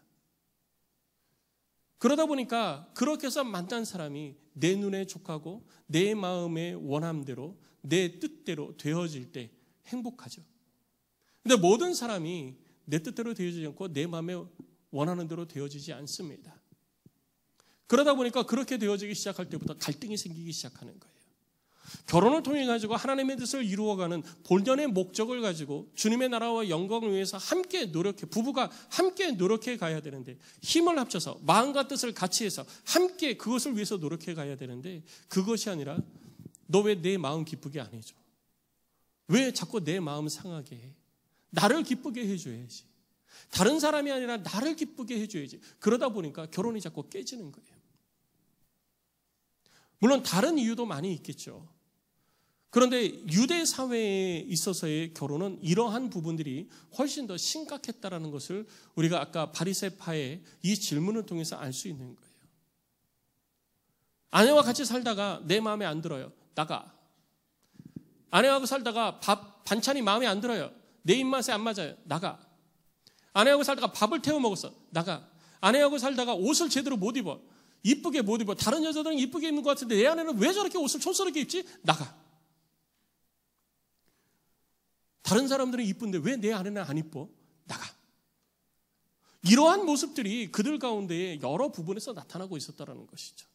그러다 보니까 그렇게 해서 만난 사람이 내 눈에 족하고 내 마음의 원함대로 내 뜻대로 되어질 때 행복하죠. 근데 모든 사람이 내 뜻대로 되어지지 않고 내 마음에 원하는 대로 되어지지 않습니다. 그러다 보니까 그렇게 되어지기 시작할 때부터 갈등이 생기기 시작하는 거예요. 결혼을 통해 가지고 하나님의 뜻을 이루어가는 본연의 목적을 가지고 주님의 나라와 영광을 위해서 함께 노력해, 부부가 함께 노력해 가야 되는데, 힘을 합쳐서 마음과 뜻을 같이 해서 함께 그것을 위해서 노력해 가야 되는데, 그것이 아니라 너 왜 내 마음 기쁘게 안 해줘? 왜 자꾸 내 마음 상하게 해? 나를 기쁘게 해줘야지. 다른 사람이 아니라 나를 기쁘게 해줘야지. 그러다 보니까 결혼이 자꾸 깨지는 거예요. 물론 다른 이유도 많이 있겠죠. 그런데 유대 사회에 있어서의 결혼은 이러한 부분들이 훨씬 더 심각했다라는 것을 우리가 아까 바리새파의 이 질문을 통해서 알 수 있는 거예요. 아내와 같이 살다가 내 마음에 안 들어요. 나가. 아내하고 살다가 반찬이 마음에 안 들어요. 내 입맛에 안 맞아요. 나가. 아내하고 살다가 밥을 태워 먹었어. 나가. 아내하고 살다가 옷을 제대로 못 입어. 이쁘게 못 입어. 다른 여자들은 이쁘게 입는 것 같은데 내 아내는 왜 저렇게 옷을 촌스럽게 입지? 나가. 다른 사람들은 이쁜데 왜 내 아내는 안 이뻐? 나가. 이러한 모습들이 그들 가운데 여러 부분에서 나타나고 있었다는 것이죠.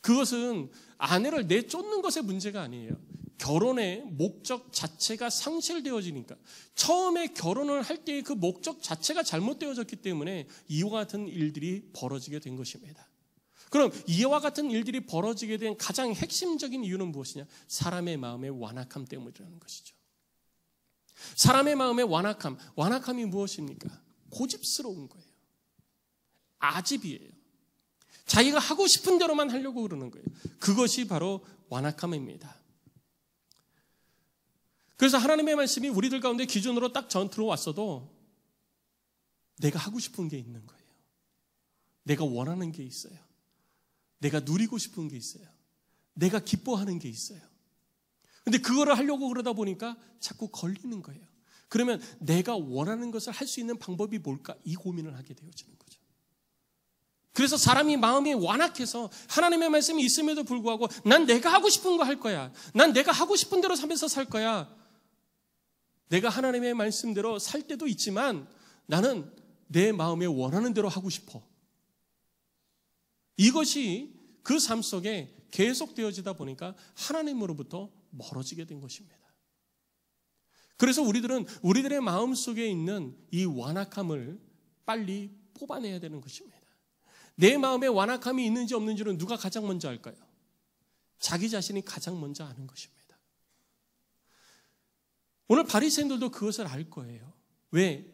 그것은 아내를 내쫓는 것의 문제가 아니에요. 결혼의 목적 자체가 상실되어지니까, 처음에 결혼을 할 때의 그 목적 자체가 잘못되어졌기 때문에 이와 같은 일들이 벌어지게 된 것입니다. 그럼 이와 같은 일들이 벌어지게 된 가장 핵심적인 이유는 무엇이냐? 사람의 마음의 완악함 때문이라는 것이죠. 사람의 마음의 완악함이 무엇입니까? 고집스러운 거예요. 아집이에요. 자기가 하고 싶은 대로만 하려고 그러는 거예요. 그것이 바로 완악함입니다. 그래서 하나님의 말씀이 우리들 가운데 기준으로 딱 들어왔어도 내가 하고 싶은 게 있는 거예요. 내가 원하는 게 있어요. 내가 누리고 싶은 게 있어요. 내가 기뻐하는 게 있어요. 근데 그거를 하려고 그러다 보니까 자꾸 걸리는 거예요. 그러면 내가 원하는 것을 할 수 있는 방법이 뭘까? 이 고민을 하게 되어지는 거죠. 그래서 사람이 마음이 완악해서 하나님의 말씀이 있음에도 불구하고 난 내가 하고 싶은 거 할 거야. 난 내가 하고 싶은 대로 살면서 살 거야. 내가 하나님의 말씀대로 살 때도 있지만 나는 내 마음에 원하는 대로 하고 싶어. 이것이 그 삶 속에 계속되어지다 보니까 하나님으로부터 멀어지게 된 것입니다. 그래서 우리들은 우리들의 마음 속에 있는 이 완악함을 빨리 뽑아내야 되는 것입니다. 내 마음에 완악함이 있는지 없는지는 누가 가장 먼저 알까요? 자기 자신이 가장 먼저 아는 것입니다. 오늘 바리새인들도 그것을 알 거예요. 왜?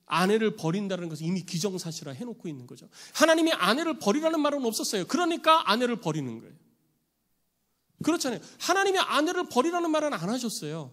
아내를 버린다는 것을 이미 기정사실화 해놓고 있는 거죠. 하나님이 아내를 버리라는 말은 없었어요. 그러니까 아내를 버리는 거예요. 그렇잖아요. 하나님이 아내를 버리라는 말은 안 하셨어요.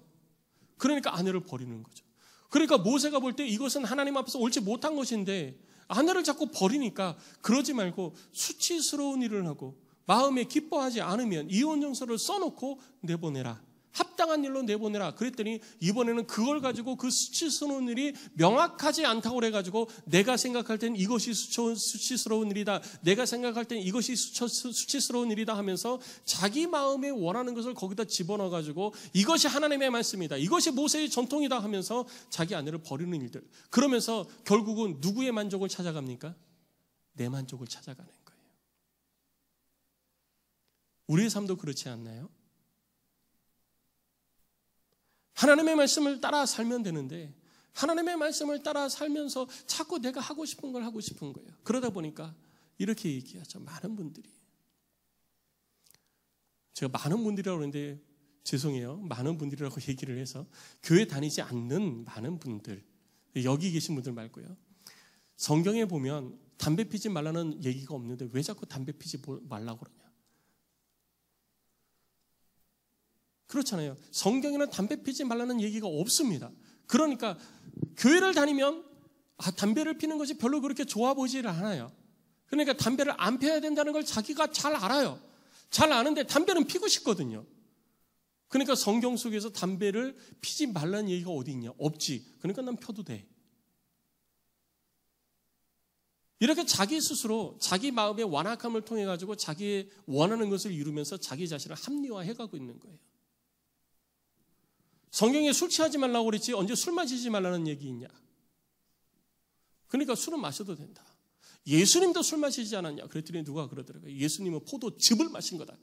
그러니까 아내를 버리는 거죠. 그러니까 모세가 볼 때 이것은 하나님 앞에서 옳지 못한 것인데 아내를 자꾸 버리니까 그러지 말고 수치스러운 일을 하고 마음에 기뻐하지 않으면 이혼정서를 써놓고 내보내라. 합당한 일로 내보내라. 그랬더니 이번에는 그걸 가지고 그 수치스러운 일이 명확하지 않다고 그래가지고 내가 생각할 땐 이것이 수치스러운 일이다. 내가 생각할 땐 이것이 수치스러운 일이다 하면서 자기 마음에 원하는 것을 거기다 집어넣어가지고 이것이 하나님의 말씀이다. 이것이 모세의 전통이다 하면서 자기 아내를 버리는 일들. 그러면서 결국은 누구의 만족을 찾아갑니까? 내 만족을 찾아가는 거예요. 우리의 삶도 그렇지 않나요? 하나님의 말씀을 따라 살면 되는데 하나님의 말씀을 따라 살면서 자꾸 내가 하고 싶은 걸 하고 싶은 거예요. 그러다 보니까 이렇게 얘기하죠. 많은 분들이. 제가 많은 분들이라고 그러는데 죄송해요. 많은 분들이라고 얘기를 해서 교회 다니지 않는 많은 분들, 여기 계신 분들 말고요. 성경에 보면 담배 피지 말라는 얘기가 없는데 왜 자꾸 담배 피지 말라고 그러냐. 그렇잖아요. 성경에는 담배 피지 말라는 얘기가 없습니다. 그러니까 교회를 다니면 담배를 피는 것이 별로 그렇게 좋아 보이질 않아요. 그러니까 담배를 안 피워야 된다는 걸 자기가 잘 알아요. 잘 아는데 담배는 피고 싶거든요. 그러니까 성경 속에서 담배를 피지 말라는 얘기가 어디 있냐? 없지. 그러니까 난 펴도 돼. 이렇게 자기 스스로 자기 마음의 완악함을 통해 가지고 자기의 원하는 것을 이루면서 자기 자신을 합리화해가고 있는 거예요. 성경에 술 취하지 말라고 그랬지 언제 술 마시지 말라는 얘기 있냐. 그러니까 술은 마셔도 된다. 예수님도 술 마시지 않았냐. 그랬더니 누가 그러더라고요. 예수님은 포도즙을 마신 거다.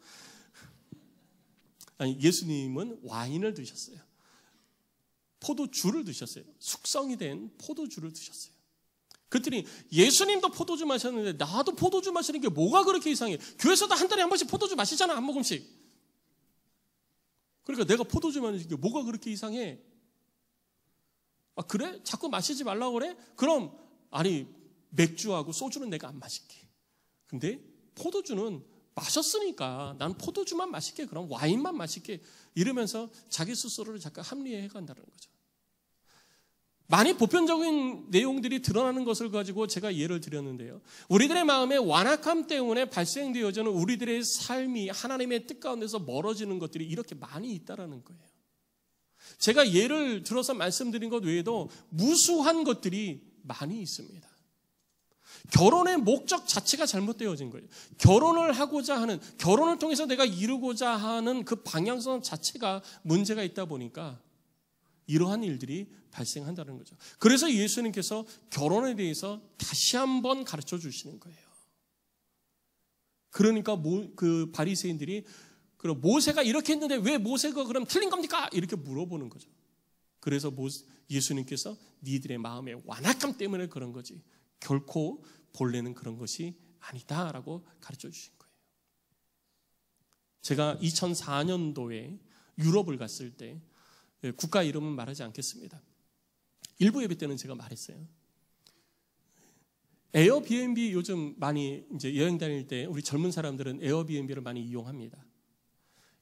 아니, 예수님은 와인을 드셨어요. 포도주를 드셨어요. 숙성이 된 포도주를 드셨어요. 그랬더니 예수님도 포도주 마셨는데 나도 포도주 마시는 게 뭐가 그렇게 이상해. 교회에서도 한 달에 한 번씩 포도주 마시잖아. 한 모금씩. 그러니까 내가 포도주 마시는 게 뭐가 그렇게 이상해. 아 그래? 자꾸 마시지 말라고 그래? 그럼 아니 맥주하고 소주는 내가 안 마실게. 근데 포도주는 마셨으니까 난 포도주만 마실게. 그럼 와인만 마실게. 이러면서 자기 스스로를 잠깐 합리화해 간다는 거죠. 많이 보편적인 내용들이 드러나는 것을 가지고 제가 예를 드렸는데요. 우리들의 마음의 완악함 때문에 발생되어지는 우리들의 삶이 하나님의 뜻 가운데서 멀어지는 것들이 이렇게 많이 있다는 거예요. 제가 예를 들어서 말씀드린 것 외에도 무수한 것들이 많이 있습니다. 결혼의 목적 자체가 잘못되어진 거예요. 결혼을 하고자 하는, 결혼을 통해서 내가 이루고자 하는 그 방향성 자체가 문제가 있다 보니까 이러한 일들이 발생한다는 거죠. 그래서 예수님께서 결혼에 대해서 다시 한번 가르쳐 주시는 거예요. 그러니까 그 바리새인들이 그럼 모세가 이렇게 했는데 왜 모세가 그럼 틀린 겁니까? 이렇게 물어보는 거죠. 그래서 예수님께서 니들의 마음의 완악함 때문에 그런 거지 결코 본래는 그런 것이 아니다라고 가르쳐 주신 거예요. 제가 2004년도에 유럽을 갔을 때 국가 이름은 말하지 않겠습니다. 일부 예배 때는 제가 말했어요. 에어비앤비 요즘 많이 이제 여행 다닐 때 우리 젊은 사람들은 에어비앤비를 많이 이용합니다.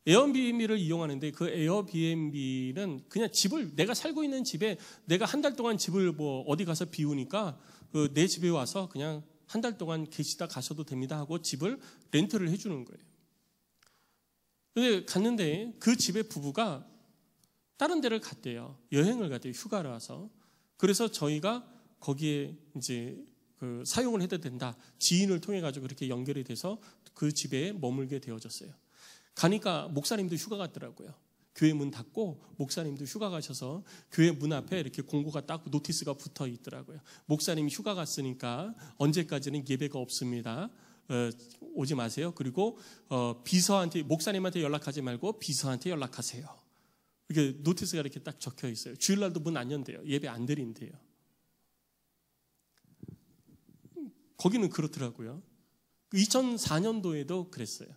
에어비앤비를 이용하는데 그 에어비앤비는 그냥 집을 내가 살고 있는 집에 내가 한 달 동안 집을 뭐 어디 가서 비우니까 그 내 집에 와서 그냥 한 달 동안 계시다 가셔도 됩니다 하고 집을 렌트를 해주는 거예요. 근데 갔는데 그 집의 부부가 다른 데를 갔대요. 여행을 갔대요. 휴가를 와서. 그래서 저희가 거기에 이제 그 사용을 해도 된다. 지인을 통해 가지고 그렇게 연결이 돼서 그 집에 머물게 되어졌어요. 가니까 목사님도 휴가 갔더라고요. 교회 문 닫고 목사님도 휴가 가셔서 교회 문 앞에 이렇게 공고가 딱 노티스가 붙어 있더라고요. 목사님이 휴가 갔으니까 언제까지는 예배가 없습니다. 오지 마세요. 그리고 비서한테 목사님한테 연락하지 말고 비서한테 연락하세요. 이렇게 노티스가 이렇게 딱 적혀 있어요. 주일날도 문 안 연대요. 예배 안 드린대요. 거기는 그렇더라고요. 2004년도에도 그랬어요.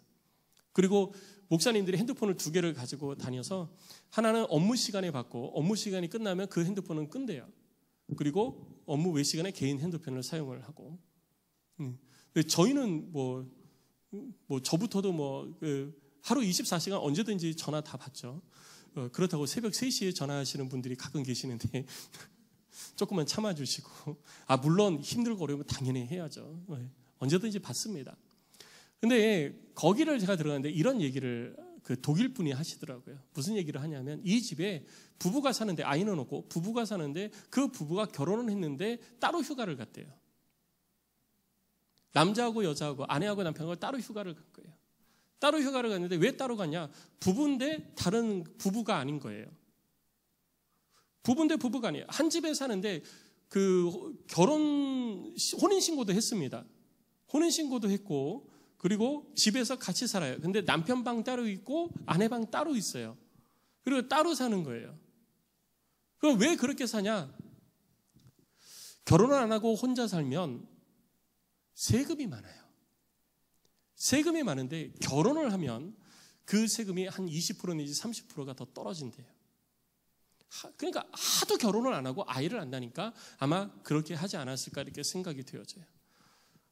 그리고 목사님들이 핸드폰을 2개를 가지고 다녀서 하나는 업무 시간에 받고 업무 시간이 끝나면 그 핸드폰은 끈대요. 그리고 업무 외 시간에 개인 핸드폰을 사용을 하고. 저희는 뭐 저부터도 하루 24시간 언제든지 전화 다 받죠. 그렇다고 새벽 3시에 전화하시는 분들이 가끔 계시는데 조금만 참아주시고, 물론 힘들고 어려우면 당연히 해야죠. 언제든지 받습니다. 근데 거기를 제가 들어갔는데 이런 얘기를 그 독일 분이 하시더라고요. 무슨 얘기를 하냐면, 이 집에 부부가 사는데, 아이는 없고 부부가 사는데 그 부부가 결혼을 했는데 따로 휴가를 갔대요. 남자하고 여자하고 아내하고 남편하고 따로 휴가를 간 거예요. 따로 휴가를 갔는데 왜 따로 갔냐? 부부인데 다른 부부가 아닌 거예요. 부부인데 부부가 아니에요. 한 집에 사는데 그 혼인신고도 했습니다. 혼인신고도 했고, 그리고 집에서 같이 살아요. 근데 남편 방 따로 있고 아내 방 따로 있어요. 그리고 따로 사는 거예요. 그럼 왜 그렇게 사냐? 결혼을 안 하고 혼자 살면 세금이 많아요. 세금이 많은데 결혼을 하면 그 세금이 한 20% 내지 30%가 더 떨어진대요. 그러니까 하도 결혼을 안 하고 아이를 안 낳으니까 아마 그렇게 하지 않았을까 이렇게 생각이 되어져요.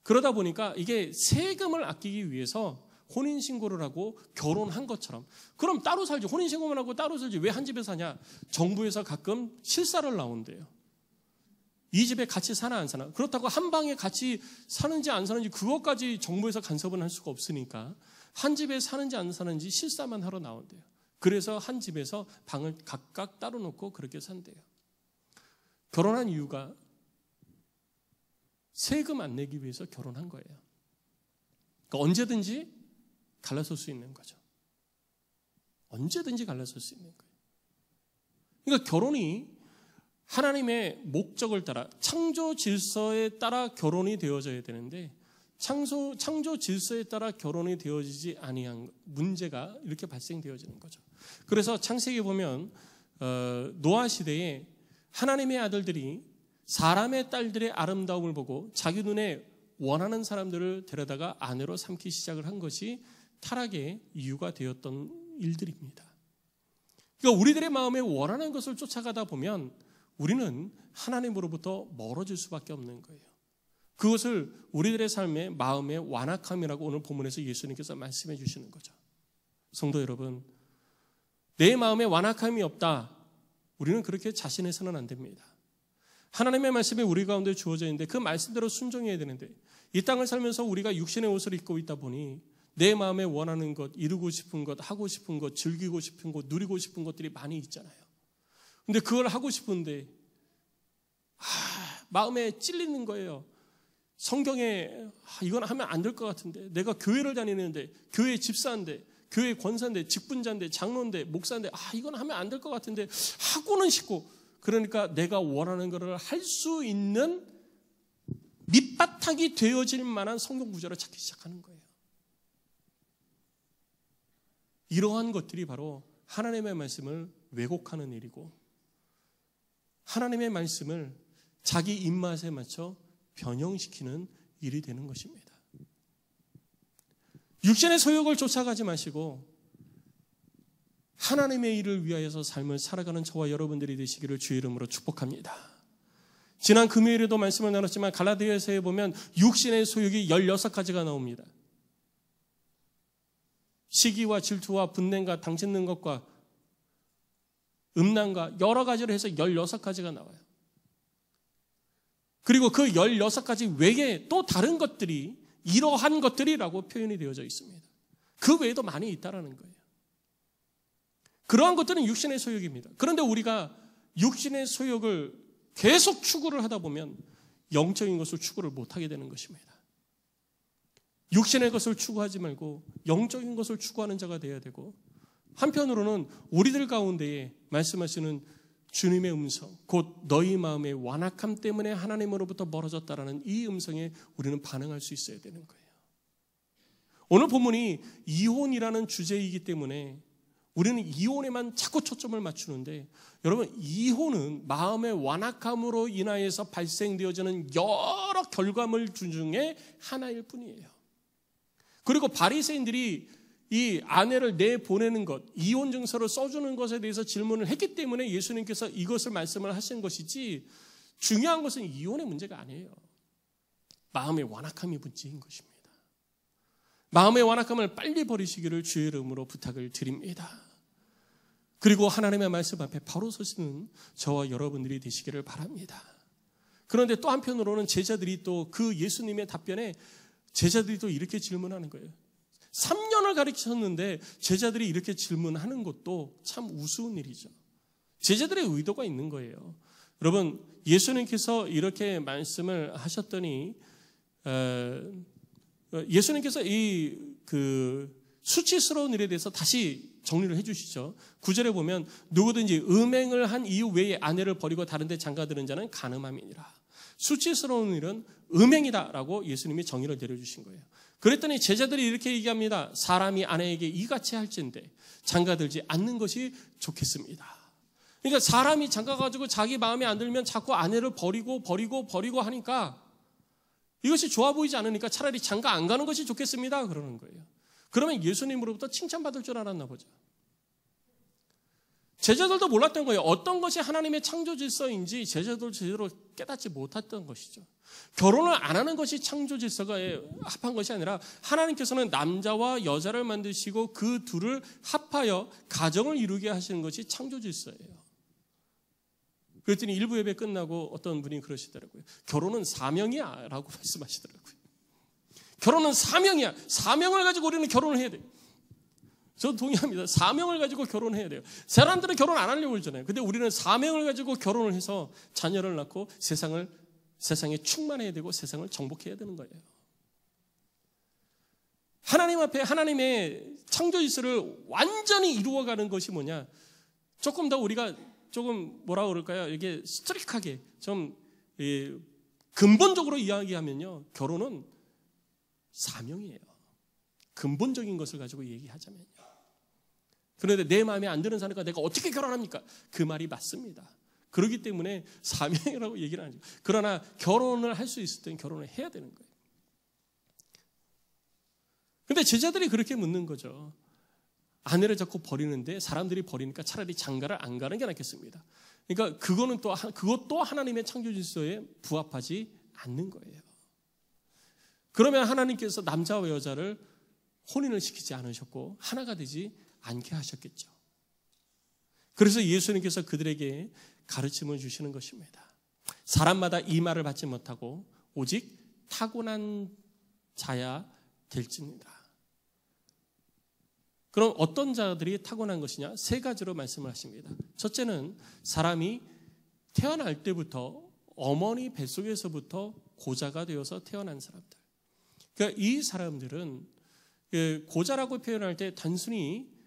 그러다 보니까 이게 세금을 아끼기 위해서 혼인신고를 하고 결혼한 것처럼, 그럼 따로 살지, 혼인신고만 하고 따로 살지 왜 한 집에 사냐? 정부에서 가끔 실사를 나온대요. 이 집에 같이 사나 안 사나. 그렇다고 한 방에 같이 사는지 안 사는지 그것까지 정부에서 간섭은 할 수가 없으니까 한 집에 사는지 안 사는지 실사만 하러 나온대요. 그래서 한 집에서 방을 각각 따로 놓고 그렇게 산대요. 결혼한 이유가 세금 안 내기 위해서 결혼한 거예요. 그러니까 언제든지 갈라설 수 있는 거죠. 언제든지 갈라설 수 있는 거예요. 그러니까 결혼이 하나님의 목적을 따라, 창조 질서에 따라 결혼이 되어져야 되는데 창조 질서에 따라 결혼이 되어지지 아니한 문제가 이렇게 발생되어지는 거죠. 그래서 창세기에 보면 노아 시대에 하나님의 아들들이 사람의 딸들의 아름다움을 보고 자기 눈에 원하는 사람들을 데려다가 아내로 삼기 시작을 한 것이 타락의 이유가 되었던 일들입니다. 그러니까 우리들의 마음에 원하는 것을 쫓아가다 보면 우리는 하나님으로부터 멀어질 수밖에 없는 거예요. 그것을 우리들의 삶의 마음의 완악함이라고 오늘 본문에서 예수님께서 말씀해 주시는 거죠. 성도 여러분, 내 마음에 완악함이 없다. 우리는 그렇게 자신해서는 안 됩니다. 하나님의 말씀이 우리 가운데 주어져 있는데 그 말씀대로 순종해야 되는데, 이 땅을 살면서 우리가 육신의 옷을 입고 있다 보니 내 마음에 원하는 것, 이루고 싶은 것, 하고 싶은 것, 즐기고 싶은 것, 누리고 싶은 것들이 많이 있잖아요. 근데 그걸 하고 싶은데 마음에 찔리는 거예요. 성경에 이건 하면 안 될 것 같은데, 내가 교회를 다니는데, 교회 집사인데, 교회 권사인데, 직분자인데, 장로인데, 목사인데 이건 하면 안 될 것 같은데 하고는 싶고, 그러니까 내가 원하는 것을 할 수 있는 밑바탕이 되어질 만한 성경 구절을 찾기 시작하는 거예요. 이러한 것들이 바로 하나님의 말씀을 왜곡하는 일이고, 하나님의 말씀을 자기 입맛에 맞춰 변형시키는 일이 되는 것입니다. 육신의 소욕을 쫓아가지 마시고 하나님의 일을 위하여서 삶을 살아가는 저와 여러분들이 되시기를 주의 이름으로 축복합니다. 지난 금요일에도 말씀을 나눴지만 갈라디아서에 보면 육신의 소욕이 16가지가 나옵니다. 시기와 질투와 분냄과 당짓는 것과 음란과 여러 가지로 해서 16가지가 나와요. 그리고 그 16가지 외에 또 다른 것들이 이러한 것들이라고 표현이 되어져 있습니다. 그 외에도 많이 있다라는 거예요. 그러한 것들은 육신의 소욕입니다. 그런데 우리가 육신의 소욕을 계속 추구를 하다 보면 영적인 것을 추구를 못하게 되는 것입니다. 육신의 것을 추구하지 말고 영적인 것을 추구하는 자가 되어야 되고, 한편으로는 우리들 가운데에 말씀하시는 주님의 음성, 곧 너희 마음의 완악함 때문에 하나님으로부터 멀어졌다라는 이 음성에 우리는 반응할 수 있어야 되는 거예요. 오늘 본문이 이혼이라는 주제이기 때문에 우리는 이혼에만 자꾸 초점을 맞추는데, 여러분, 이혼은 마음의 완악함으로 인하여서 발생되어지는 여러 결과물 중에 하나일 뿐이에요. 그리고 바리새인들이 이 아내를 내보내는 것, 이혼 증서를 써주는 것에 대해서 질문을 했기 때문에 예수님께서 이것을 말씀을 하신 것이지, 중요한 것은 이혼의 문제가 아니에요. 마음의 완악함이 문제인 것입니다. 마음의 완악함을 빨리 버리시기를 주의 이름으로 부탁을 드립니다. 그리고 하나님의 말씀 앞에 바로 서시는 저와 여러분들이 되시기를 바랍니다. 그런데 또 한편으로는 제자들이 또 그 예수님의 답변에 제자들이 또 이렇게 질문하는 거예요. 3년을 가르치셨는데 제자들이 이렇게 질문하는 것도 참 우스운 일이죠. 제자들의 의도가 있는 거예요. 여러분, 예수님께서 이렇게 말씀을 하셨더니 예수님께서 수치스러운 일에 대해서 다시 정리를 해주시죠. 9절에 보면 누구든지 음행을 한 이유 외에 아내를 버리고 다른 데 장가드는 자는 간음함이니라. 수치스러운 일은 음행이다라고 예수님이 정의를 내려주신 거예요. 그랬더니 제자들이 이렇게 얘기합니다. 사람이 아내에게 이같이 할진대 장가들지 않는 것이 좋겠습니다. 그러니까 사람이 장가가지고 자기 마음에 안 들면 자꾸 아내를 버리고 하니까 이것이 좋아 보이지 않으니까 차라리 장가 안 가는 것이 좋겠습니다. 그러는 거예요. 그러면 예수님으로부터 칭찬받을 줄 알았나 보죠. 제자들도 몰랐던 거예요. 어떤 것이 하나님의 창조 질서인지 제자들 제대로 깨닫지 못했던 것이죠. 결혼을 안 하는 것이 창조 질서가 합한 것이 아니라 하나님께서는 남자와 여자를 만드시고 그 둘을 합하여 가정을 이루게 하시는 것이 창조 질서예요. 그랬더니 일부 예배 끝나고 어떤 분이 그러시더라고요. 결혼은 사명이야 라고 말씀하시더라고요. 결혼은 사명이야. 사명을 가지고 우리는 결혼을 해야 돼요. 저도 동의합니다. 사명을 가지고 결혼해야 돼요. 사람들은 결혼 안 하려고 그러잖아요. 근데 우리는 사명을 가지고 결혼을 해서 자녀를 낳고 세상에 충만해야 되고 세상을 정복해야 되는 거예요. 하나님 앞에 하나님의 창조 질서를 완전히 이루어가는 것이 뭐냐? 조금 더 우리가 조금 뭐라 그럴까요? 이게 스트릭하게 좀 근본적으로 이야기하면요. 결혼은 사명이에요. 근본적인 것을 가지고 얘기하자면요. 그런데 내 마음에 안 드는 사람과 내가 어떻게 결혼합니까? 그 말이 맞습니다. 그렇기 때문에 사명이라고 얘기를 하죠. 그러나 결혼을 할 수 있을 때는 결혼을 해야 되는 거예요. 그런데 제자들이 그렇게 묻는 거죠. 아내를 자꾸 버리는데 사람들이 버리니까 차라리 장가를 안 가는 게 낫겠습니다. 그러니까 그것도 하나님의 창조 질서에 부합하지 않는 거예요. 그러면 하나님께서 남자와 여자를 혼인을 시키지 않으셨고 하나가 되지 않게 하셨겠죠. 그래서 예수님께서 그들에게 가르침을 주시는 것입니다. 사람마다 이 말을 받지 못하고 오직 타고난 자야 될지니라. 그럼 어떤 자들이 타고난 것이냐? 세 가지로 말씀을 하십니다. 첫째는 사람이 태어날 때부터 어머니 뱃속에서부터 고자가 되어서 태어난 사람들. 그러니까 이 사람들은 고자라고 표현할 때 단순히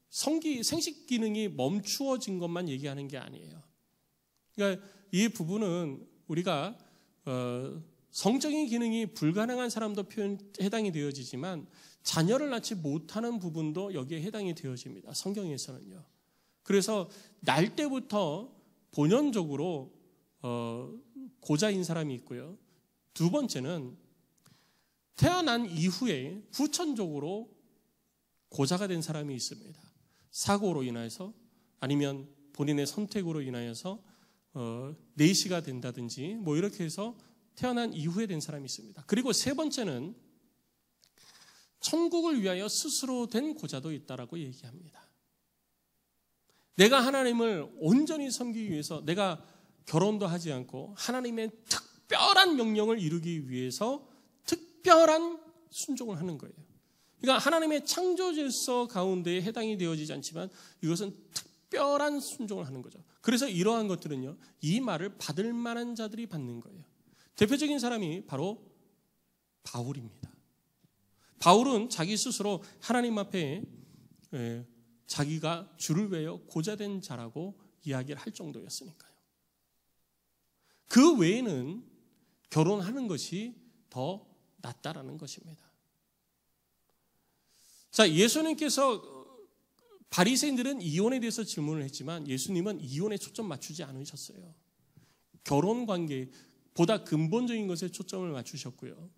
생식 기능이 멈추어진 것만 얘기하는 게 아니에요. 그러니까 이 부분은 우리가 성적인 기능이 불가능한 사람도 해당이 되어지지만 자녀를 낳지 못하는 부분도 여기에 해당이 되어집니다. 성경에서는요. 그래서 날 때부터 본연적으로 고자인 사람이 있고요. 두 번째는 태어난 이후에 후천적으로 고자가 된 사람이 있습니다. 사고로 인하여서 아니면 본인의 선택으로 인하여서 내시가 된다든지 뭐 이렇게 해서 태어난 이후에 된 사람이 있습니다. 그리고 세 번째는 천국을 위하여 스스로 된 고자도 있다라고 얘기합니다. 내가 하나님을 온전히 섬기기 위해서 내가 결혼도 하지 않고 하나님의 특별한 명령을 이루기 위해서 특별한 순종을 하는 거예요. 그러니까 하나님의 창조 질서 가운데에 해당이 되어지지 않지만 이것은 특별한 순종을 하는 거죠. 그래서 이러한 것들은요, 이 말을 받을 만한 자들이 받는 거예요. 대표적인 사람이 바로 바울입니다. 바울은 자기 스스로 하나님 앞에 자기가 주를 위하여 고자된 자라고 이야기를 할 정도였으니까요. 그 외에는 결혼하는 것이 더 낫다라는 것입니다. 자, 예수님께서 바리새인들은 이혼에 대해서 질문을 했지만 예수님은 이혼에 초점 맞추지 않으셨어요. 결혼 관계보다 근본적인 것에 초점을 맞추셨고요.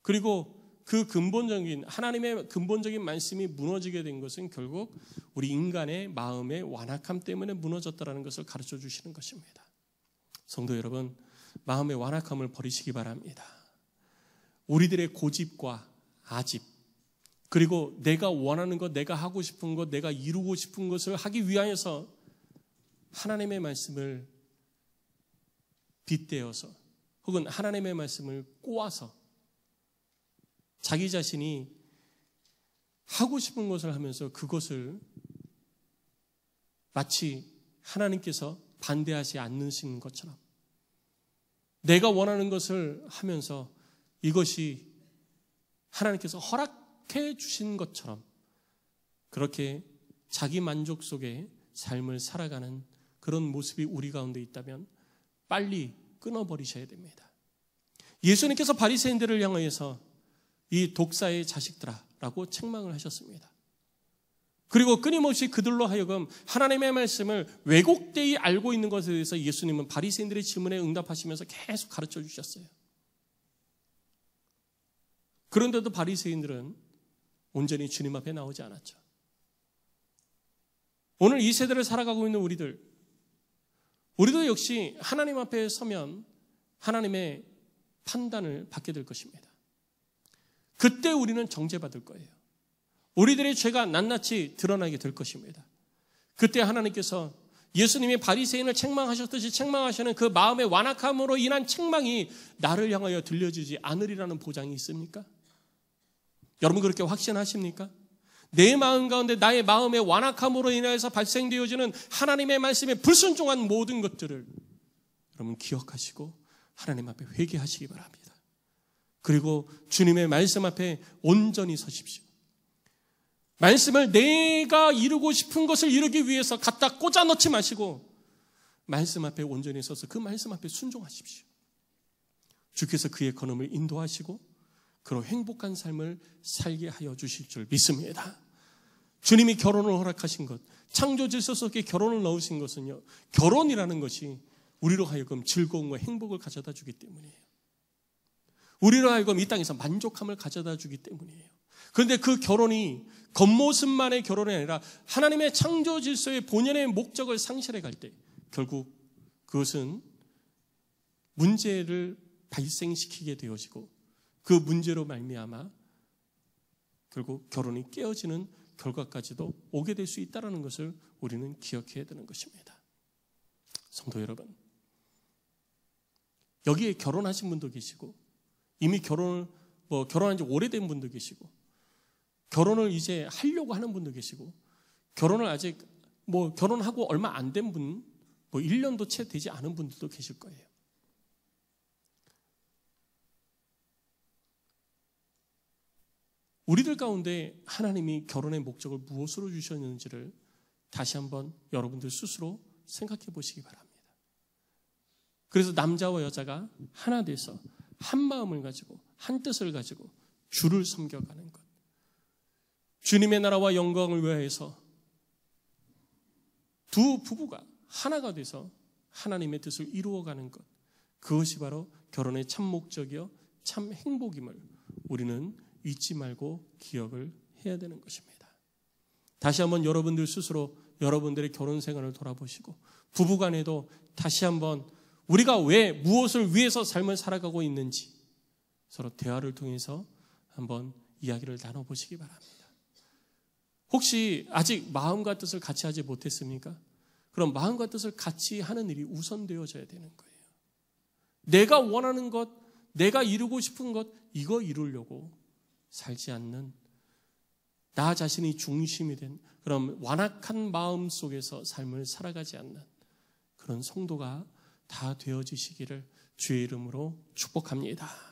그리고 그 근본적인 하나님의 근본적인 말씀이 무너지게 된 것은 결국 우리 인간의 마음의 완악함 때문에 무너졌다라는 것을 가르쳐 주시는 것입니다. 성도 여러분, 마음의 완악함을 버리시기 바랍니다. 우리들의 고집과 아집, 그리고 내가 원하는 것, 내가 하고 싶은 것, 내가 이루고 싶은 것을 하기 위하여서 하나님의 말씀을 빗대어서 혹은 하나님의 말씀을 꼬아서 자기 자신이 하고 싶은 것을 하면서 그것을 마치 하나님께서 반대하지 않으시는 것처럼 내가 원하는 것을 하면서 이것이 하나님께서 허락해 주신 것처럼 그렇게 자기 만족 속에 삶을 살아가는 그런 모습이 우리 가운데 있다면 빨리 끊어버리셔야 됩니다. 예수님께서 바리새인들을 향하여서 이 독사의 자식들아 라고 책망을 하셨습니다. 그리고 끊임없이 그들로 하여금 하나님의 말씀을 왜곡되이 알고 있는 것에 대해서 예수님은 바리새인들의 질문에 응답하시면서 계속 가르쳐 주셨어요. 그런데도 바리새인들은 온전히 주님 앞에 나오지 않았죠. 오늘 이 세대를 살아가고 있는 우리도 역시 하나님 앞에 서면 하나님의 판단을 받게 될 것입니다. 그때 우리는 정죄받을 거예요. 우리들의 죄가 낱낱이 드러나게 될 것입니다. 그때 하나님께서 예수님이 바리새인을 책망하셨듯이 책망하시는 그 마음의 완악함으로 인한 책망이 나를 향하여 들려지지 않으리라는 보장이 있습니까? 여러분 그렇게 확신하십니까? 내 마음 가운데 나의 마음의 완악함으로 인해서 발생되어지는 하나님의 말씀에 불순종한 모든 것들을 여러분 기억하시고 하나님 앞에 회개하시기 바랍니다. 그리고 주님의 말씀 앞에 온전히 서십시오. 말씀을 내가 이루고 싶은 것을 이루기 위해서 갖다 꽂아 넣지 마시고 말씀 앞에 온전히 서서 그 말씀 앞에 순종하십시오. 주께서 그의 걸음을 인도하시고 그로 행복한 삶을 살게 하여 주실 줄 믿습니다. 주님이 결혼을 허락하신 것, 창조 질서 속에 결혼을 넣으신 것은요, 결혼이라는 것이 우리로 하여금 즐거움과 행복을 가져다 주기 때문이에요. 우리로 하여금 이 땅에서 만족함을 가져다 주기 때문이에요. 그런데 그 결혼이 겉모습만의 결혼이 아니라 하나님의 창조 질서의 본연의 목적을 상실해 갈 때 결국 그것은 문제를 발생시키게 되어지고 그 문제로 말미암아 결국 결혼이 깨어지는 결과까지도 오게 될 수 있다는 것을 우리는 기억해야 되는 것입니다. 성도 여러분, 여기에 결혼하신 분도 계시고 이미 결혼한 지 오래된 분도 계시고 결혼을 이제 하려고 하는 분도 계시고 결혼을 아직 결혼하고 얼마 안 된 분, 1년도 채 되지 않은 분들도 계실 거예요. 우리들 가운데 하나님이 결혼의 목적을 무엇으로 주셨는지를 다시 한번 여러분들 스스로 생각해 보시기 바랍니다. 그래서 남자와 여자가 하나 돼서 한 마음을 가지고 한 뜻을 가지고 주를 섬겨가는 것, 주님의 나라와 영광을 위하여서 두 부부가 하나가 돼서 하나님의 뜻을 이루어가는 것, 그것이 바로 결혼의 참 목적이요 참 행복임을 우리는 잊지 말고 기억을 해야 되는 것입니다. 다시 한번 여러분들 스스로 여러분들의 결혼 생활을 돌아보시고 부부간에도 다시 한번 우리가 왜 무엇을 위해서 삶을 살아가고 있는지 서로 대화를 통해서 한번 이야기를 나눠보시기 바랍니다. 혹시 아직 마음과 뜻을 같이 하지 못했습니까? 그럼 마음과 뜻을 같이 하는 일이 우선되어져야 되는 거예요. 내가 원하는 것, 내가 이루고 싶은 것, 이거 이루려고 살지 않는 나 자신이 중심이 된 그런 완악한 마음 속에서 삶을 살아가지 않는 그런 성도가 다 되어지시기를 주의 이름으로 축복합니다.